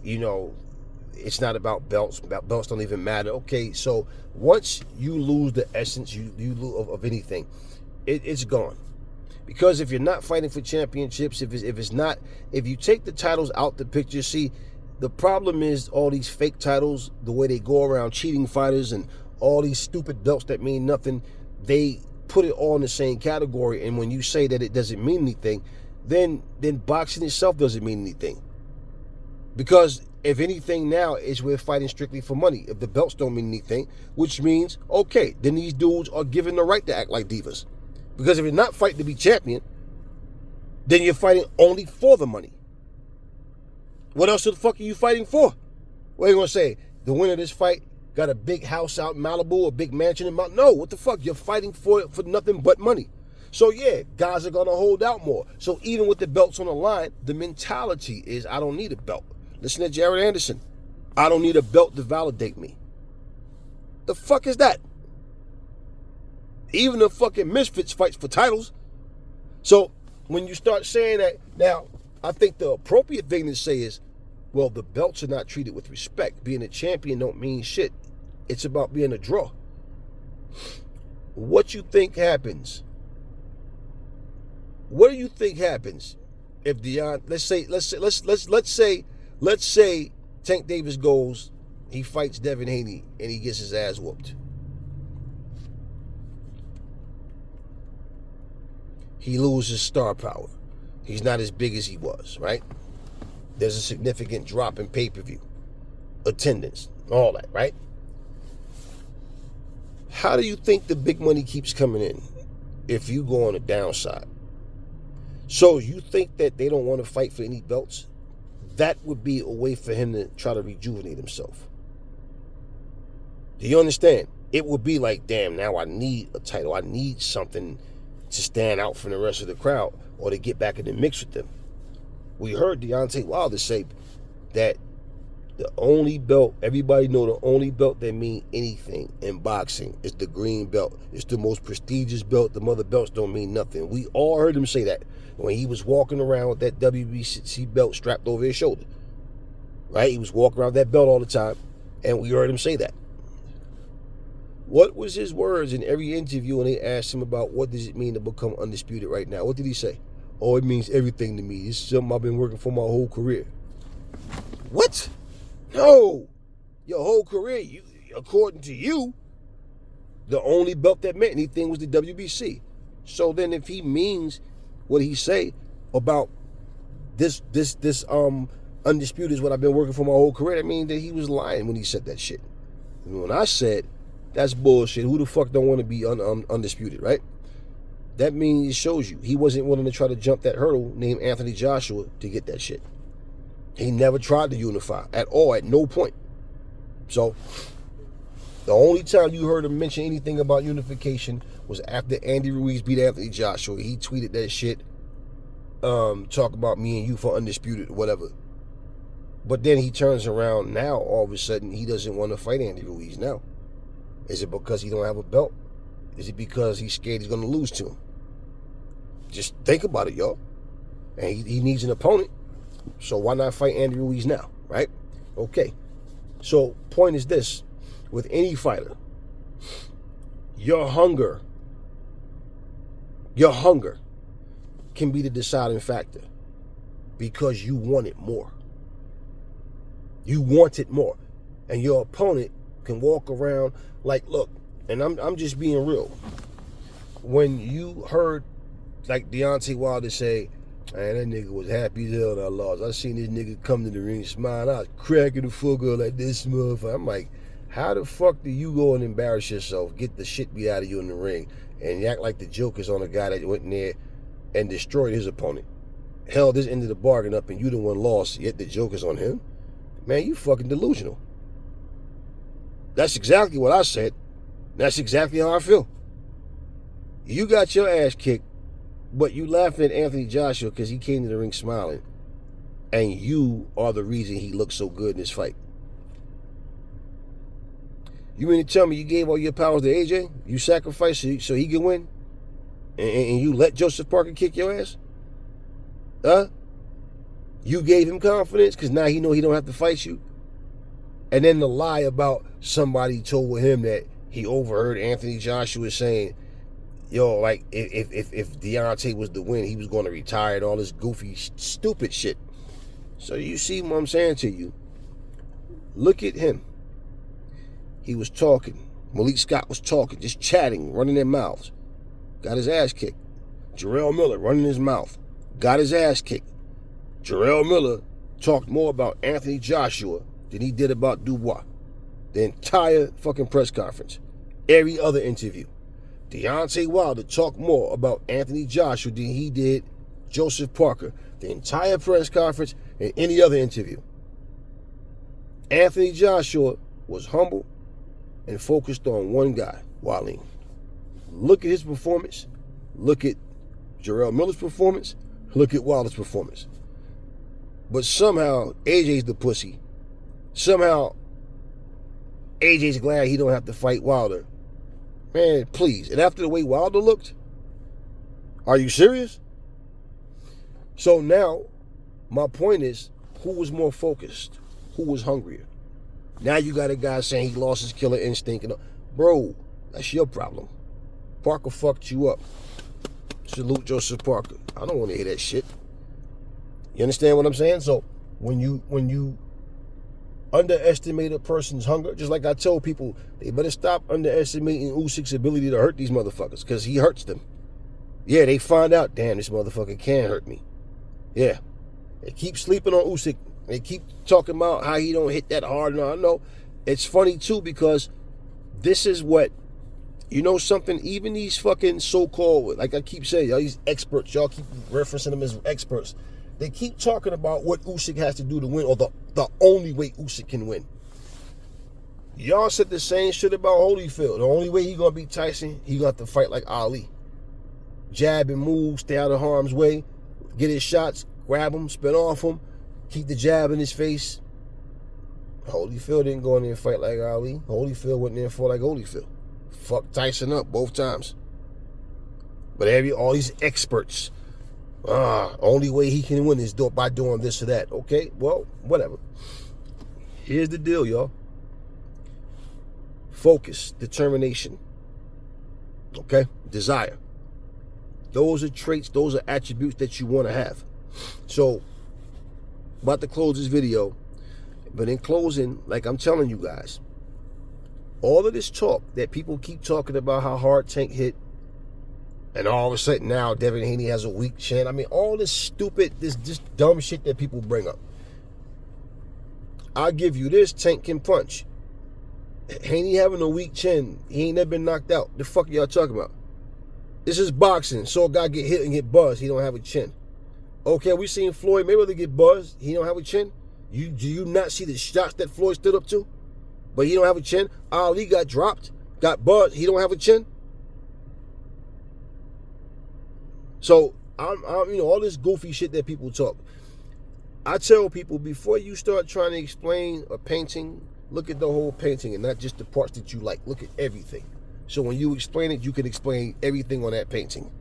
it's not about belts. Belts don't even matter. Okay, so once you lose the essence you lose of anything, it's gone. Because if you're not fighting for championships, if you take the titles out the picture, see, the problem is all these fake titles, the way they go around cheating fighters and all these stupid belts that mean nothing, they put it all in the same category. And when you say that it doesn't mean anything, then boxing itself doesn't mean anything. Because if anything now is we're fighting strictly for money. If the belts don't mean anything, which means, okay, then these dudes are given the right to act like divas. Because if you're not fighting to be champion, then you're fighting only for the money. What else the fuck are you fighting for? What are you going to say? The winner of this fight got a big house out in Malibu, a big mansion in Malibu? No, what the fuck? You're fighting for nothing but money. So yeah, guys are going to hold out more. So even with the belts on the line, the mentality is, I don't need a belt. Listen to Jared Anderson. I don't need a belt to validate me. The fuck is that? Even the fucking Misfits fights for titles. So when you start saying that, now I think the appropriate thing to say is, well, the belts are not treated with respect. Being a champion don't mean shit. It's about being a draw. What you think happens? What do you think happens if let's say Tank Davis goes, he fights Devin Haney and he gets his ass whooped. He loses star power. He's not as big as he was, right? There's a significant drop in pay-per-view, attendance, all that, right? How do you think the big money keeps coming in if you go on the downside? So you think that they don't want to fight for any belts? That would be a way for him to try to rejuvenate himself. Do you understand? It would be like, damn, now I need a title. I need something to stand out from the rest of the crowd or to get back in the mix with them. We heard Deontay Wilder say that the only belt, everybody know the only belt that mean anything in boxing is the green belt. It's the most prestigious belt. The other belts don't mean nothing. We all heard him say that when he was walking around with that WBC belt strapped over his shoulder. Right? He was walking around with that belt all the time, and we heard him say that. What was his words in every interview when they asked him about what does it mean to become undisputed right now? What did he say? Oh, it means everything to me. It's something I've been working for my whole career. What? No. Your whole career, according to you, the only belt that meant anything was the WBC. So then if he means what he say about this undisputed is what I've been working for my whole career, that means that he was lying when he said that shit. And when I said that's bullshit, who the fuck don't want to be undisputed, right? That means it shows you he wasn't willing to try to jump that hurdle named Anthony Joshua to get that shit. He never tried to unify at all, at no point. So the only time you heard him mention anything about unification was after Andy Ruiz beat Anthony Joshua. He tweeted that shit, talk about me and you for undisputed or whatever. But then he turns around now, all of a sudden, he doesn't want to fight Andy Ruiz now. Is it because he don't have a belt? Is it because he's scared he's going to lose to him? Just think about it, y'all. And he needs an opponent. So why not fight Andy Ruiz now, right? Okay. So point is this. With any fighter, your hunger can be the deciding factor because you want it more. You want it more. And your opponent can walk around like, look, and I'm just being real. When you heard like Deontay Wilder say, man, that nigga was happy as hell that I lost. I seen this nigga come to the ring smiling. I was cracking the fuck up like this motherfucker. I'm like, how the fuck do you go and embarrass yourself, get the shit beat out of you in the ring, and act like the joke is on a guy that went in there and destroyed his opponent? Held this end of the bargain up and you the one lost, yet the joke is on him? Man, you fucking delusional. That's exactly what I said. That's exactly how I feel. You got your ass kicked, but you laughing at Anthony Joshua because he came to the ring smiling, and you are the reason he looked so good in this fight. You mean to tell me you gave all your powers to AJ? You sacrificed so he could win? And you let Joseph Parker kick your ass? Huh? You gave him confidence because now he know he don't have to fight you? And then the lie about somebody told him that he overheard Anthony Joshua saying, yo, like, if Deontay was to win, he was going to retire and all this goofy, stupid shit. So you see what I'm saying to you? Look at him. He was talking. Malik Scott was talking, just chatting, running their mouths. Got his ass kicked. Jarrell Miller running his mouth. Got his ass kicked. Jarrell Miller talked more about Anthony Joshua than he did about Dubois. The entire fucking press conference. Every other interview. Deontay Wilder talked more about Anthony Joshua than he did Joseph Parker. The entire press conference and any other interview. Anthony Joshua was humble and focused on one guy, Wallin. Look at his performance. Look at Jarrell Miller's performance. Look at Wilder's performance. But somehow, AJ's the pussy. Somehow, AJ's glad he don't have to fight Wilder. Man, please. And after the way Wilder looked, are you serious? So now, my point is, who was more focused? Who was hungrier? Now you got a guy saying he lost his killer instinct. Bro, that's your problem. Parker fucked you up. Salute Joseph Parker. I don't want to hear that shit. You understand what I'm saying? So when you underestimate a person's hunger, just like I told people, they better stop underestimating Usyk's ability to hurt these motherfuckers, because he hurts them. Yeah, they find out, damn, this motherfucker can hurt me. Yeah. They keep sleeping on Usyk. They keep talking about how he don't hit that hard. And I know it's funny too, because this is what, you know something, even these fucking so-called, like I keep saying, y'all these experts, y'all keep referencing them as experts. They keep talking about what Usyk has to do to win, or the only way Usyk can win. Y'all said the same shit about Holyfield. The only way he gonna beat Tyson, he gonna have to fight like Ali. Jab and move, stay out of harm's way, get his shots, grab him, spin off him, keep the jab in his face. Holyfield didn't go in there and fight like Ali. Holyfield went in there and fought like Holyfield. Fucked Tyson up both times. But all these experts, only way he can win is by doing this or that. Okay, well, whatever. Here's the deal, y'all. Focus, determination, okay, desire. Those are traits, those are attributes that you want to have. So, about to close this video, but in closing, like I'm telling you guys, all of this talk that people keep talking about how hard Tank hit, and all of a sudden now Devin Haney has a weak chin. I mean, all this stupid, this dumb shit that people bring up. I'll give you this, Tank can punch. Haney having a weak chin, he ain't never been knocked out. The fuck are y'all talking about? This is boxing. So a guy get hit and get buzzed, he don't have a chin. Okay, we seen Floyd Mayweather get buzzed, he don't have a chin. Do you not see the shots that Floyd stood up to? But he don't have a chin. Ali got dropped, got buzzed, he don't have a chin. So I'm all this goofy shit that people talk. I tell people, before you start trying to explain a painting, look at the whole painting and not just the parts that you like. Look at everything. So when you explain it, you can explain everything on that painting.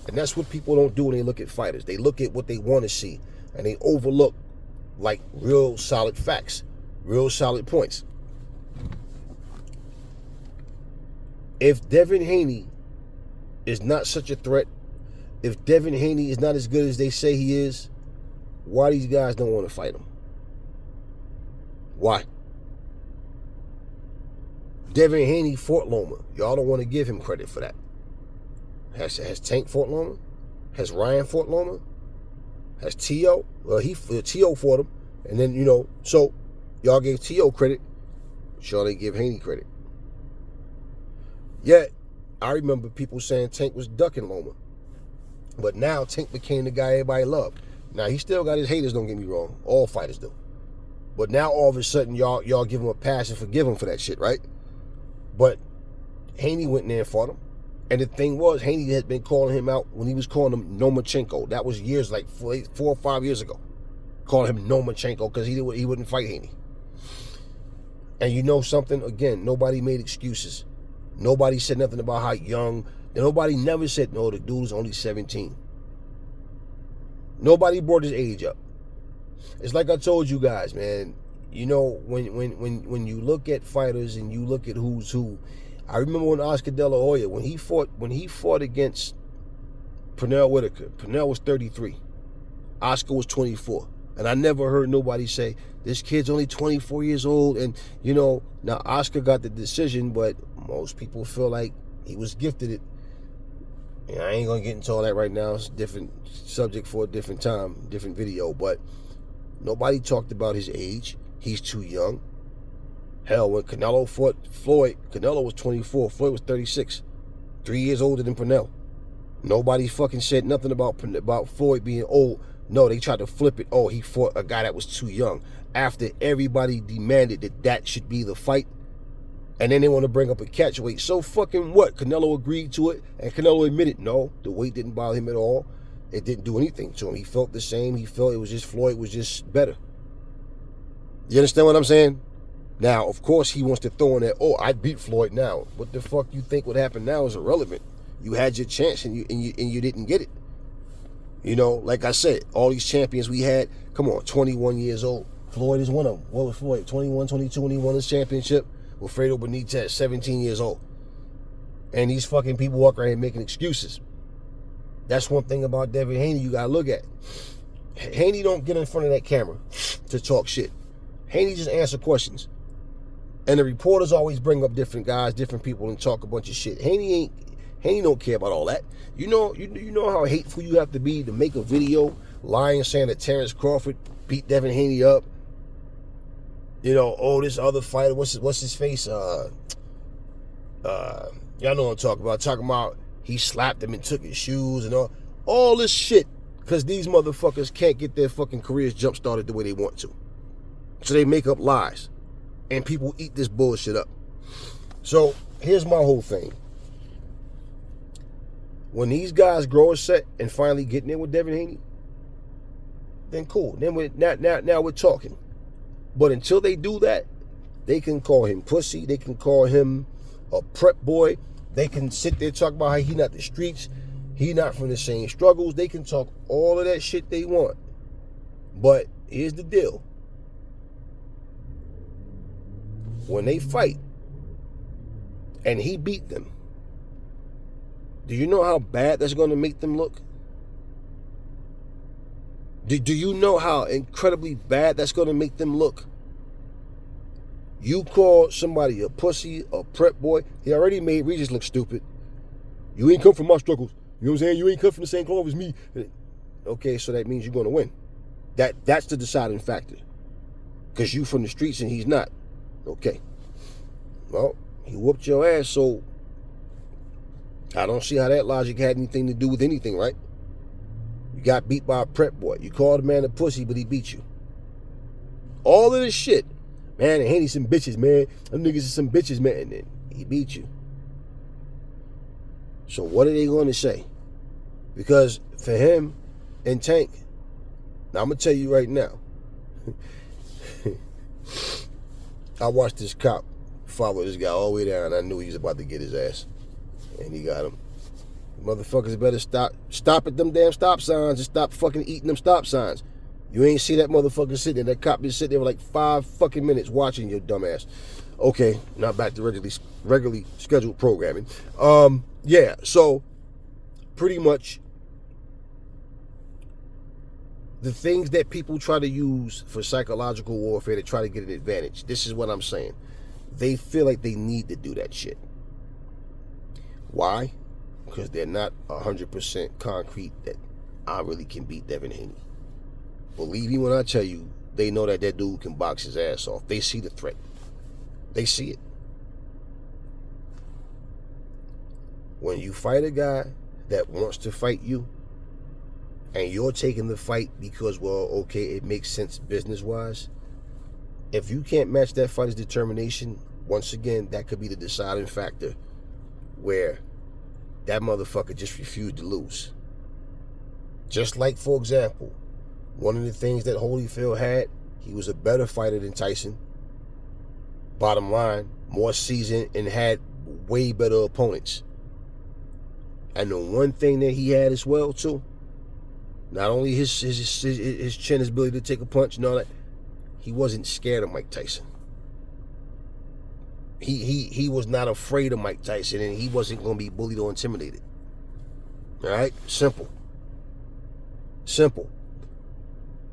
And that's what people don't do when they look at fighters. They look at what they want to see, and they overlook like real solid facts, real solid points. If Devin Haney is not such a threat, if Devin Haney is not as good as they say he is, why these guys don't want to fight him? Why? Devin Haney fought Loma. Y'all don't want to give him credit for that. Has Tank fought Loma? Has Ryan fought Loma? Has T.O.? Well, T.O. fought him. And then, so y'all gave T.O. credit, but y'all didn't give Haney credit. Yet, I remember people saying Tank was ducking Loma. But now Tank became the guy everybody loved. Now, he still got his haters, don't get me wrong. All fighters do. But now, all of a sudden, y'all give him a pass and forgive him for that shit, right? But Haney went in there and fought him. And the thing was, Haney had been calling him out when he was calling him Lomachenko. That was years, like 4 or 5 years ago. Calling him Lomachenko because he wouldn't fight Haney. And you know something? Again, nobody made excuses. Nobody said nothing about how young. Nobody never said, no, the dude is only 17. Nobody brought his age up. It's like I told you guys, man. When you look at fighters and you look at who's who, I remember when Oscar De La Hoya, when he fought against Pernell Whitaker, Pernell was 33. Oscar was 24. And I never heard nobody say, this kid's only 24 years old. And, now Oscar got the decision, but most people feel like he was gifted it. And I ain't going to get into all that right now. It's a different subject for a different time, different video. But nobody talked about his age. He's too young. Hell, when Canelo fought Floyd, Canelo was 24. Floyd was 36. 3 years older than Pernell. Nobody fucking said nothing about Floyd being old. No, they tried to flip it. Oh, he fought a guy that was too young. After everybody demanded that should be the fight. And then they want to bring up a catch weight. So fucking what? Canelo agreed to it, and Canelo admitted, no, the weight didn't bother him at all. It didn't do anything to him. He felt the same. He felt it was just Floyd was just better. You understand what I'm saying? Now, of course, he wants to throw in that, oh, I beat Floyd now. What the fuck you think would happen now is irrelevant. You had your chance and you didn't get it. You know, like I said, all these champions we had, come on, 21 years old. Floyd is one of them. What was Floyd? 21, 22 when he won his championship? Wilfredo Benitez, 17 years old. And these fucking people walk around here making excuses. That's one thing about Devin Haney you gotta look at. Haney don't get in front of that camera to talk shit. Haney just answer questions. And the reporters always bring up different guys, different people, and talk a bunch of shit. Haney don't care about all that. You know how hateful you have to be to make a video lying saying that Terrence Crawford beat Devin Haney up. You know, oh, this other fighter, what's his face? Y'all know what I'm talking about. Talking about he slapped him and took his shoes and all this shit. Because these motherfuckers can't get their fucking careers jump started the way they want to. So they make up lies. And people eat this bullshit up. So here's my whole thing. When these guys grow a set and finally get in there with Devin Haney, then cool. Then now we're talking. But until they do that, they can call him pussy. They can call him a prep boy. They can sit there and talk about how he not the streets. He not from the same struggles. They can talk all of that shit they want. But here's the deal. When they fight and he beat them, do you know how bad that's going to make them look? Do you know how incredibly bad that's going to make them look? You call somebody a pussy, a prep boy. He already made Regis look stupid. You ain't come from my struggles. You know what I'm saying? You ain't come from the same cloth as me. Okay, so that means you're going to win. That's the deciding factor. Because you from the streets and he's not. Okay. Well, he whooped your ass, so I don't see how that logic had anything to do with anything, right? You got beat by a prep boy. You called a man a pussy, but he beat you. All of this shit. Man, Haney some bitches, man. Them niggas are some bitches, man. And then he beat you. So what are they going to say? Because for him and Tank, now I'm going to tell you right now, I watched this cop follow this guy all the way down. I knew he was about to get his ass. And he got him. Motherfuckers better stop at them damn stop signs and stop fucking eating them stop signs. You ain't see that motherfucker sitting there. That cop been sitting there for like 5 fucking minutes watching your dumb ass. Okay, now back to regularly scheduled programming. Yeah, so pretty much the things that people try to use for psychological warfare to try to get an advantage. This is what I'm saying. They feel like they need to do that shit. Why? Because they're not 100% concrete that I really can beat Devin Haney. Believe me when I tell you, they know that dude can box his ass off. They see the threat. They see it. When you fight a guy that wants to fight you, and you're taking the fight because, well, okay, it makes sense business-wise, if you can't match that fighter's determination, once again, that could be the deciding factor where that motherfucker just refused to lose. Just like, for example, one of the things that Holyfield had, he was a better fighter than Tyson. Bottom line, more seasoned and had way better opponents. And the one thing that he had as well, too, not only his chin, his ability to take a punch and all that, he wasn't scared of Mike Tyson. He was not afraid of Mike Tyson, and he wasn't going to be bullied or intimidated. All right? Simple.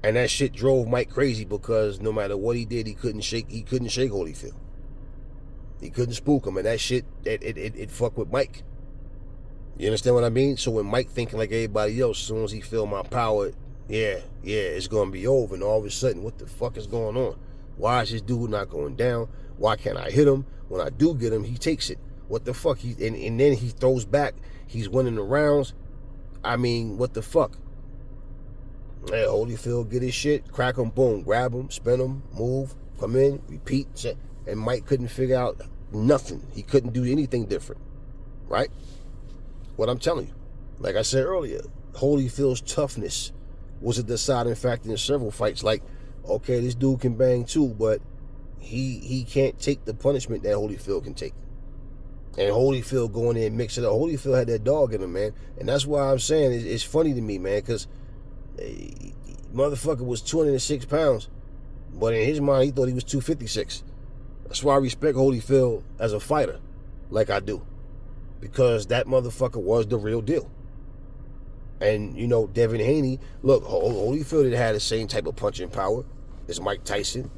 And that shit drove Mike crazy because no matter what he did, he couldn't shake Holyfield. He couldn't spook him, and that shit, it fucked with Mike. You understand what I mean? So when Mike thinking like everybody else, as soon as he feel my power, yeah, it's going to be over. And all of a sudden, what the fuck is going on? Why is this dude not going down? Why can't I hit him? When I do get him, he takes it. What the fuck? And then he throws back. He's winning the rounds. I mean, what the fuck? Yeah, Holyfield get his shit, crack him, boom, grab him, spin him, move, come in, repeat. And Mike couldn't figure out nothing. He couldn't do anything different, right? What I'm telling you, like I said earlier, Holyfield's toughness was a deciding factor in several fights. Like okay, this dude can bang too, but he can't take the punishment that Holyfield can take. And Holyfield going in and mix it up. Holyfield had that dog in him, man. And that's why I'm saying it's funny to me, man, because motherfucker was 206 pounds, but in his mind, he thought he was 256. That's why I respect Holyfield as a fighter, like I do. Because that motherfucker was the real deal. And, you know, Devin Haney, look, Holyfield didn't have the same type of punching power as Mike Tyson.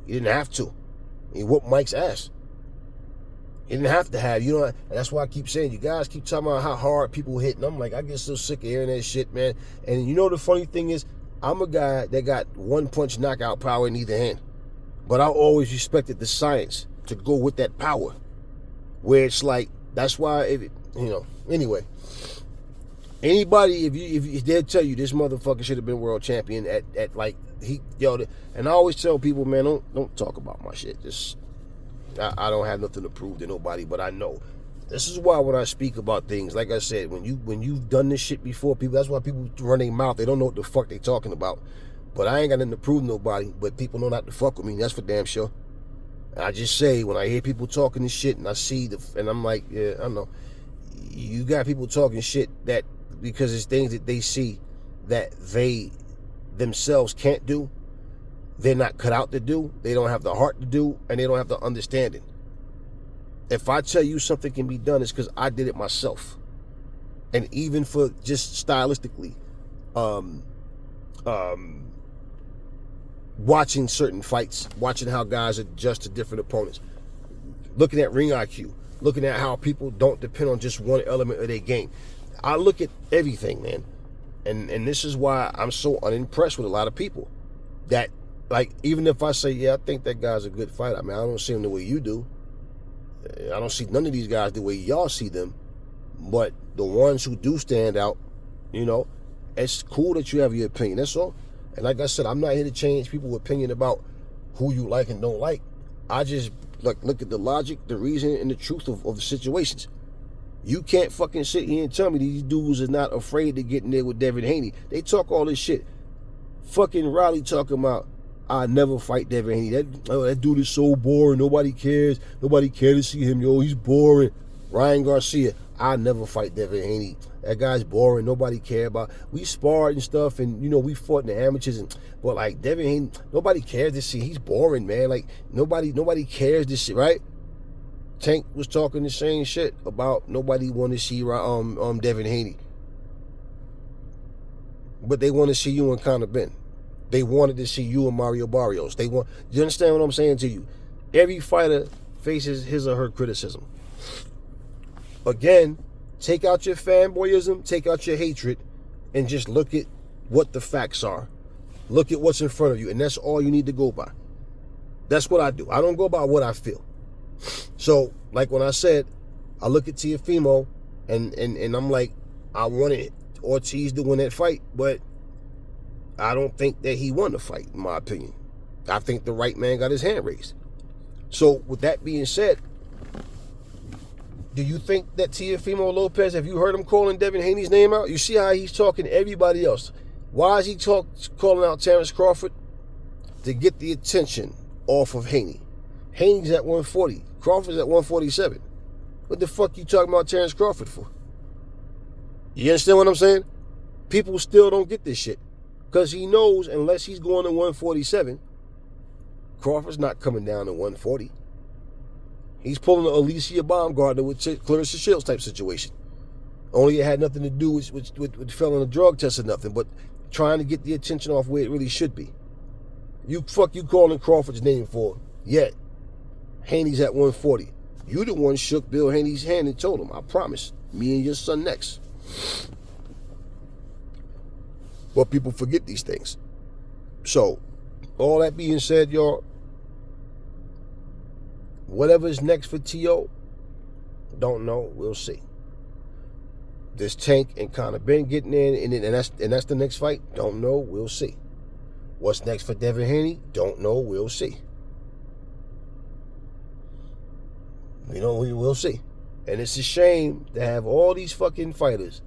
He didn't have to. He whooped Mike's ass. He didn't have to have, you know, and that's why I keep saying, you guys keep talking about how hard people hit, and I'm like, I get so sick of hearing that shit, man. And you know the funny thing is, I'm a guy that got one punch knockout power in either hand. But I always respected the science to go with that power. Where it's like, that's why, you know, anyway. Anybody, if they'll tell you this motherfucker should have been world champion at like, and I always tell people, man, don't talk about my shit. Just, I don't have nothing to prove to nobody, but I know. This is why when I speak about things, like I said, when you've done this shit before, people, that's why people run their mouth. They don't know what the fuck they talking about. But I ain't got nothing to prove to nobody, but people know not to fuck with me. That's for damn sure. And I just say, when I hear people talking this shit and I see and I'm like, yeah, I know. You got people talking shit that, because it's things that they see that they themselves can't do. They're not cut out to do. They don't have the heart to do, and they don't have the understanding. If I tell you something can be done, it's because I did it myself. And even for just stylistically, watching certain fights, watching how guys adjust to different opponents, looking at ring IQ, looking at how people don't depend on just one element of their game. I look at everything, man. And this is why I'm so unimpressed with a lot of people. That, like, even if I say, yeah, I think that guy's a good fighter, I mean, I don't see him the way you do. I don't see none of these guys the way y'all see them. But the ones who do stand out, you know, it's cool that you have your opinion. That's all. And like I said, I'm not here to change people's opinion about who you like and don't like. I just look at the logic, the reason, and the truth of the situations. You can't fucking sit here and tell me these dudes are not afraid to get in there with Devin Haney. They talk all this shit. Fucking Riley talking about, I never fight Devin Haney. That dude is so boring. Nobody cares. Nobody cares to see him. Yo, he's boring. Ryan Garcia, I never fight Devin Haney. That guy's boring. Nobody care about. We sparred and stuff, and you know we fought in the amateurs. But like Devin Haney, nobody cares to see. He's boring, man. Like nobody cares to see, right? Tank was talking the same shit about nobody want to see Devin Haney, but they want to see you and Conor Ben. They wanted to see you and Mario Barrios. You understand what I'm saying to you? Every fighter faces his or her criticism. Again, take out your fanboyism, take out your hatred, and just look at what the facts are. Look at what's in front of you, and that's all you need to go by. That's what I do. I don't go by what I feel. So, like when I said, I look at Teofimo, and I'm like, I wanted Ortiz to win that fight, but I don't think that he won the fight, in my opinion. I think the right man got his hand raised. So, with that being said, do you think that Teofimo Lopez, have you heard him calling Devin Haney's name out? You see how he's talking to everybody else. Why is he calling out Terrence Crawford? To get the attention off of Haney. Haney's at 140. Crawford's at 147. What the fuck you talking about Terrence Crawford for? You understand what I'm saying? People still don't get this shit. Because he knows unless he's going to 147, Crawford's not coming down to 140. He's pulling an Alicia Baumgartner with Clarissa Shields type situation. Only it had nothing to do with failing a drug test or nothing, but trying to get the attention off where it really should be. You calling Crawford's name for, yet Haney's at 140. You the one shook Bill Haney's hand and told him, I promise, me and your son next. But people forget these things. So, all that being said, y'all, whatever's next for T.O., don't know, we'll see. This Tank and Conor Ben getting in, and that's the next fight, don't know, we'll see. What's next for Devin Haney? Don't know, we'll see. You know, we will see. And it's a shame to have all these fucking fighters,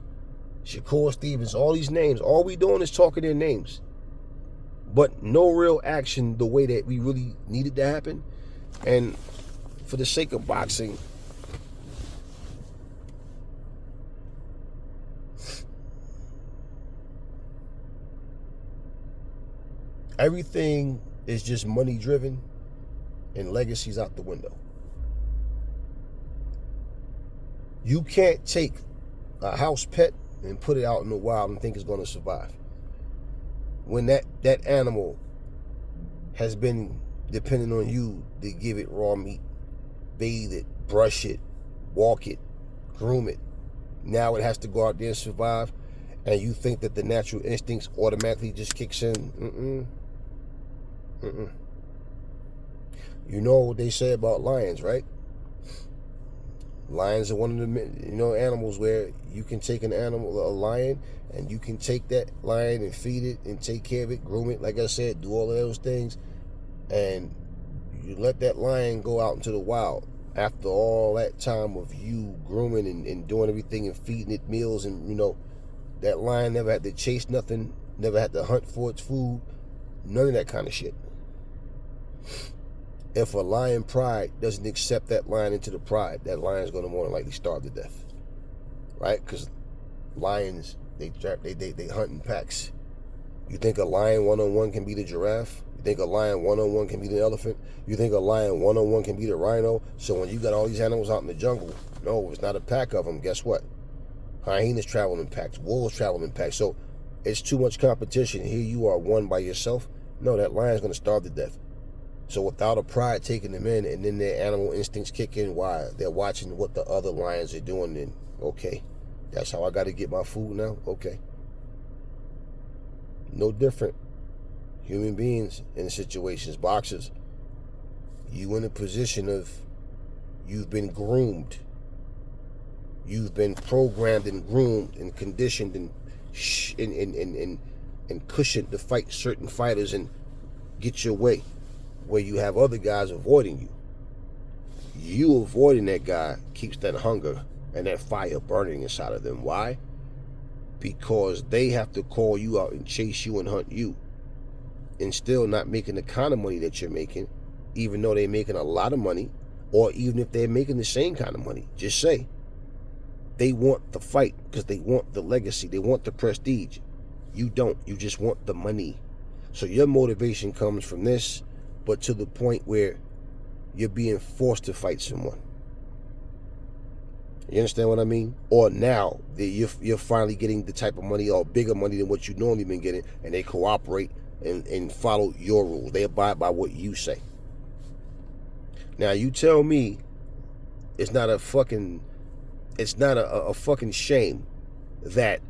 Shakur Stevens, all these names. All we doing is talking their names. but no real action the way that we really needed to happen. And for the sake of boxing, everything is just money driven and legacy's out the window. You can't take a house pet and put it out in the wild and think it's going to survive. When that animal has been depending on you to give it raw meat, bathe it, brush it, walk it, groom it. Now it has to go out there and survive, and you think that the natural instincts automatically just kicks in. You know what they say about lions, right? Lions are one of the animals where you can take a lion, and you can take that lion and feed it and take care of it, groom it, like I said, do all of those things, and you let that lion go out into the wild. After all that time of you grooming and doing everything and feeding it meals, and that lion never had to chase nothing, never had to hunt for its food, none of that kind of shit. If a lion pride doesn't accept that lion into the pride, that lion's going to more than likely starve to death, right? Because lions, they hunt in packs. You think a lion one-on-one can beat a giraffe? You think a lion one-on-one can beat an elephant? You think a lion one-on-one can beat a rhino? So when you got all these animals out in the jungle, no, it's not a pack of them. Guess what? Hyenas travel in packs. Wolves travel in packs. So it's too much competition. Here you are one by yourself. No, that lion's going to starve to death. So without a pride taking them in, and then their animal instincts kick in while they're watching what the other lions are doing, then okay, that's how I got to get my food now? Okay. No different. Human beings in situations, boxers, you in a position of you've been groomed. You've been programmed and groomed and conditioned and cushioned to fight certain fighters and get your way, where you have other guys avoiding you. You avoiding that guy keeps that hunger and that fire burning inside of them. Why? Because they have to call you out and chase you and hunt you, and still not making the kind of money that you're making, even though they're making a lot of money, or even if they're making the same kind of money. Just say they want the fight because they want the legacy, they want the prestige. You don't. You just want the money. So your motivation comes from this, but to the point where you're being forced to fight someone. You understand what I mean? Or now you're finally getting the type of money or bigger money than what you normally been getting, and they cooperate and follow your rules. They abide by what you say. Now you tell me it's not a fucking shame that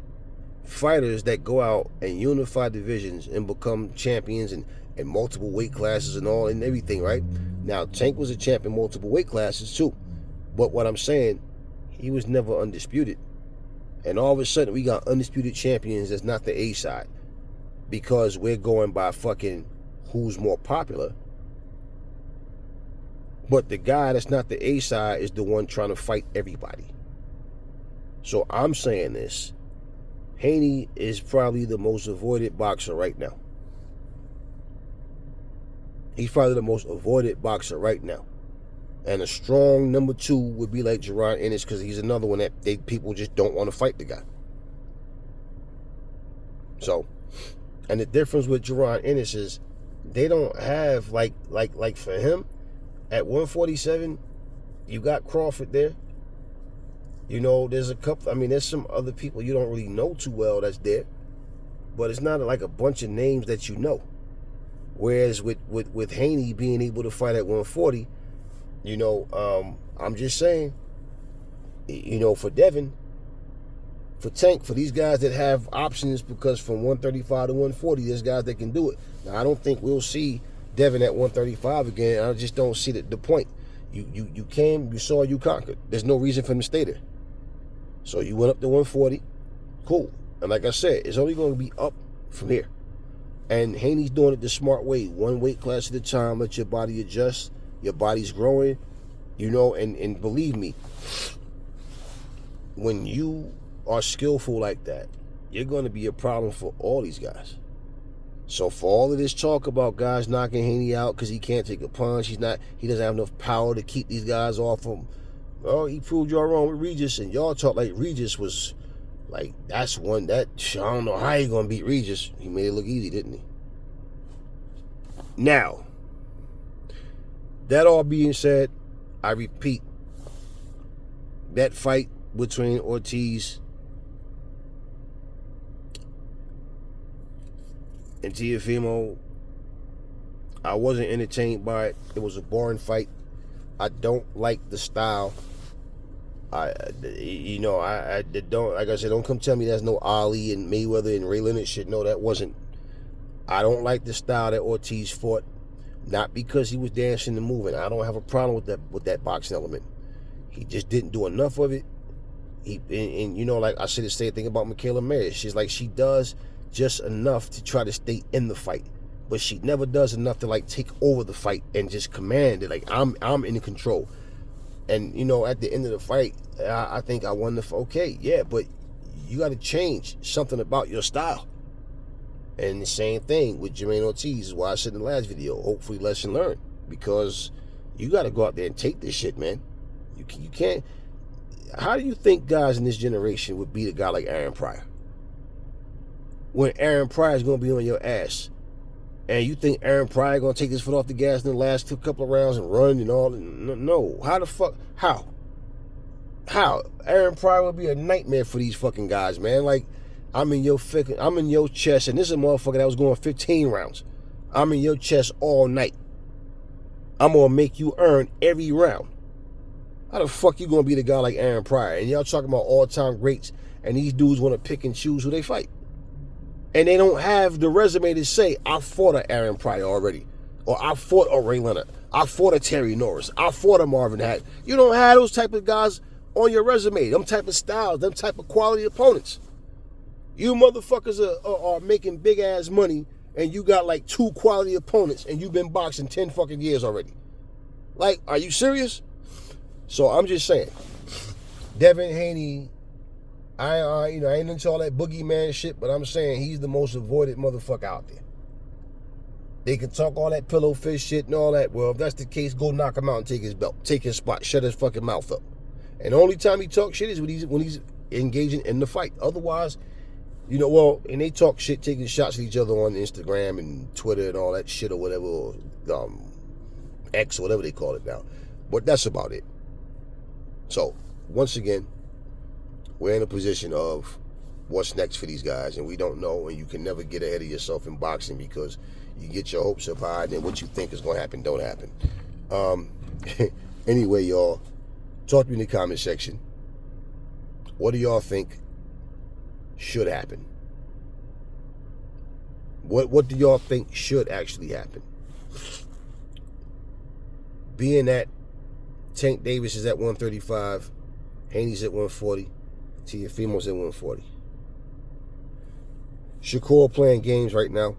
fighters that go out and unify divisions and become champions and multiple weight classes and all and everything, right? Now Tank was a champ in multiple weight classes too, but what I'm saying, he was never undisputed. And all of a sudden we got undisputed champions that's not the A side, because we're going by fucking who's more popular. But the guy that's not the A side is the one trying to fight everybody. So I'm saying this, Haney is probably the most avoided boxer right now. He's probably the most avoided boxer right now. And a strong number 2 would be like Devin Haney, because he's another one that people just don't want to fight the guy. So, and the difference with Devin Haney is they don't have like for him at 147, you got Crawford there. There's a couple. There's some other people you don't really know too well that's there, but it's not like a bunch of names that you know. Whereas with Haney being able to fight at 140, I'm just saying, for Devin, for Tank, for these guys that have options, because from 135 to 140, there's guys that can do it. Now, I don't think we'll see Devin at 135 again. I just don't see the point. You came, you saw, you conquered. There's no reason for him to stay there. So you went up to 140, cool. And like I said, it's only going to be up from here. And Haney's doing it the smart way, one weight class at a time. Let your body adjust. Your body's growing, and believe me, when you are skillful like that, you're going to be a problem for all these guys. So for all of this talk about guys knocking Haney out because he can't take a punch, he doesn't have enough power to keep these guys off him. Oh, he proved y'all wrong with Regis, and y'all talk like Regis was like, that's one that I don't know how he gonna beat Regis. He made it look easy, didn't he? Now, that all being said, I repeat, that fight between Ortiz and Teofimo, I wasn't entertained by it. It was a boring fight. I don't like the style. I don't, like I said, don't come tell me that's no Ali and Mayweather and Ray Leonard shit. No, that wasn't. I don't like the style that Ortiz fought. Not because he was dancing and moving. I don't have a problem with that boxing element. He just didn't do enough of it. And you know, like I said the same thing about Michaela Mayer. She's like, she does just enough to try to stay in the fight, but she never does enough to like take over the fight and just command it. Like, I'm in control. And you know, at the end of the fight, I think I won the fight. Okay, yeah, but you got to change something about your style. And the same thing with Jermaine Ortiz is why I said in the last video, hopefully lesson learned, because you got to go out there and take this shit, man. You can't. How do you think guys in this generation would beat a guy like Aaron Pryor when Aaron Pryor is going to be on your ass? And you think Aaron Pryor going to take his foot off the gas in the last couple of rounds and run and all? No. How the fuck? How? Aaron Pryor would be a nightmare for these fucking guys, man. Like, I'm in your chest, and this is a motherfucker that was going 15 rounds. I'm in your chest all night. I'm going to make you earn every round. How the fuck you going to be the guy like Aaron Pryor? And y'all talking about all-time greats, and these dudes want to pick and choose who they fight. And they don't have the resume to say, I fought a Aaron Pryor already. Or I fought a Ray Leonard. I fought a Terry Norris. I fought a Marvin Hatton. You don't have those type of guys on your resume. Them type of styles. Them type of quality opponents. You motherfuckers are making big ass money, and you got like 2 quality opponents, and you've been boxing 10 fucking years already. Like, are you serious? So I'm just saying, Devin Haney, I ain't into all that boogeyman shit, but I'm saying he's the most avoided motherfucker out there. They can talk all that pillow fish shit and all that. Well, if that's the case, go knock him out and take his belt, take his spot, shut his fucking mouth up. And the only time he talks shit is when he's engaging in the fight. Otherwise, you know, well, and they talk shit, taking shots at each other on Instagram and Twitter and all that shit or whatever, or X or whatever they call it now. But that's about it. So, once again, we're in a position of what's next for these guys, and we don't know, and you can never get ahead of yourself in boxing because you get your hopes up high, and what you think is going to happen don't happen. Anyway, y'all, talk to me in the comment section. What do y'all think should happen? What do y'all think should actually happen? Being that Tank Davis is at 135, Haney's at 140, Teofimo's at 140. Shakur playing games right now.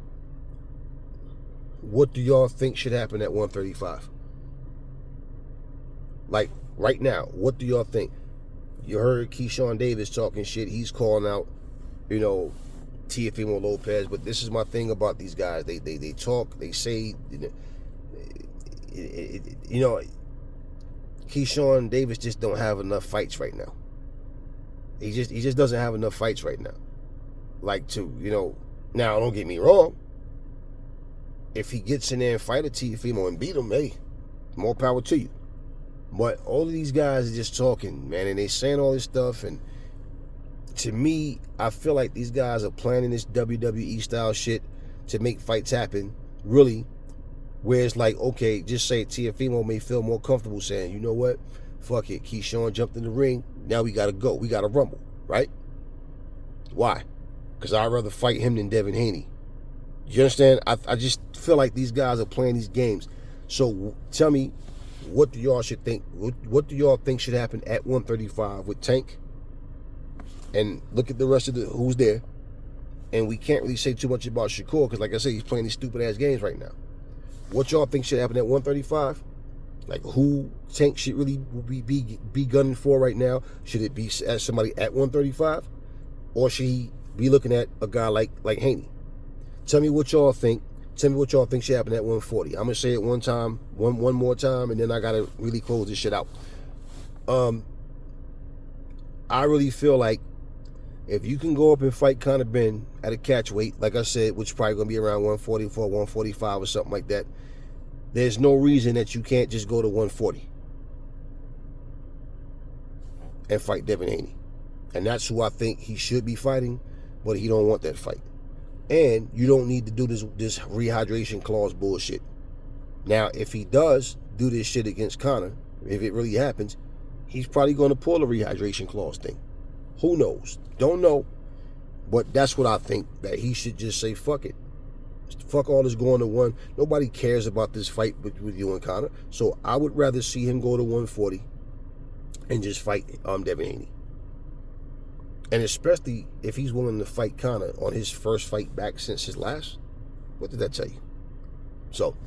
What do y'all think should happen at 135? Like, right now, what do y'all think? You heard Keyshawn Davis talking shit. He's calling out, you know, Teofimo Lopez. But this is my thing about these guys. They talk, they say, you know, Keyshawn Davis just don't have enough fights right now. He just doesn't have enough fights right now. Like, to, you know, now don't get me wrong. If he gets in there and fight a Teofimo and beat him, hey, more power to you. But all of these guys are just talking, man, and they saying all this stuff. And to me, I feel like these guys are planning this WWE style shit to make fights happen, really. Where it's like, okay, just say Teofimo may feel more comfortable saying, you know what, fuck it, Keyshawn jumped in the ring, now we gotta go, we gotta rumble, right? Why? Because I'd rather fight him than Devin Haney. You understand? I just feel like these guys are playing these games. So tell me, what do y'all should think? What do y'all think should happen at 135 with Tank? And look at the rest of who's there. And we can't really say too much about Shakur because, like I said, he's playing these stupid ass games right now. What y'all think should happen at 135? Like, who Tank should really be gunning for right now? Should it be as somebody at 135? Or should he be looking at a guy like Haney? Tell me what y'all think. Tell me what y'all think should happen at 140. I'm gonna say it one time, one more time, and then I gotta really close this shit out. I really feel like if you can go up and fight Conor Ben at a catch weight, like I said, which is probably gonna be around 144, 145 or something like that, there's no reason that you can't just go to 140 and fight Devin Haney. And that's who I think he should be fighting, but he don't want that fight. And you don't need to do this rehydration clause bullshit. Now, if he does do this shit against Conor, if it really happens, he's probably going to pull a rehydration clause thing. Who knows? Don't know. But that's what I think, that he should just say, fuck it. Fuck all this going to one. Nobody cares about this fight with you and Conor. So I would rather see him go to 140 and just fight Devin Haney. And especially if he's willing to fight Conor on his first fight back since his last. What did that tell you? So,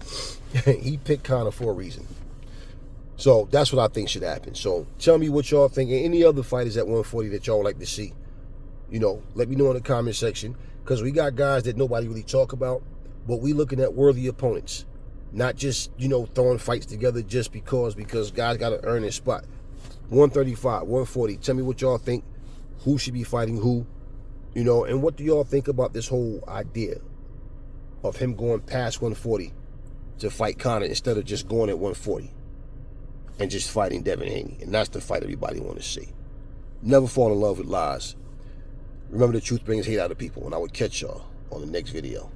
he picked Conor for a reason. So, that's what I think should happen. So, tell me what y'all think. And any other fighters at 140 that y'all would like to see. You know, let me know in the comment section. Because we got guys that nobody really talk about. But we looking at worthy opponents. Not just, you know, throwing fights together just because guys got to earn their spot. 135, 140. Tell me what y'all think. Who should be fighting who, you know, and what do y'all think about this whole idea of him going past 140 to fight Conor instead of just going at 140 and just fighting Devin Haney? And that's the fight everybody want to see. Never fall in love with lies. Remember, the truth brings hate out of people, and I will catch y'all on the next video.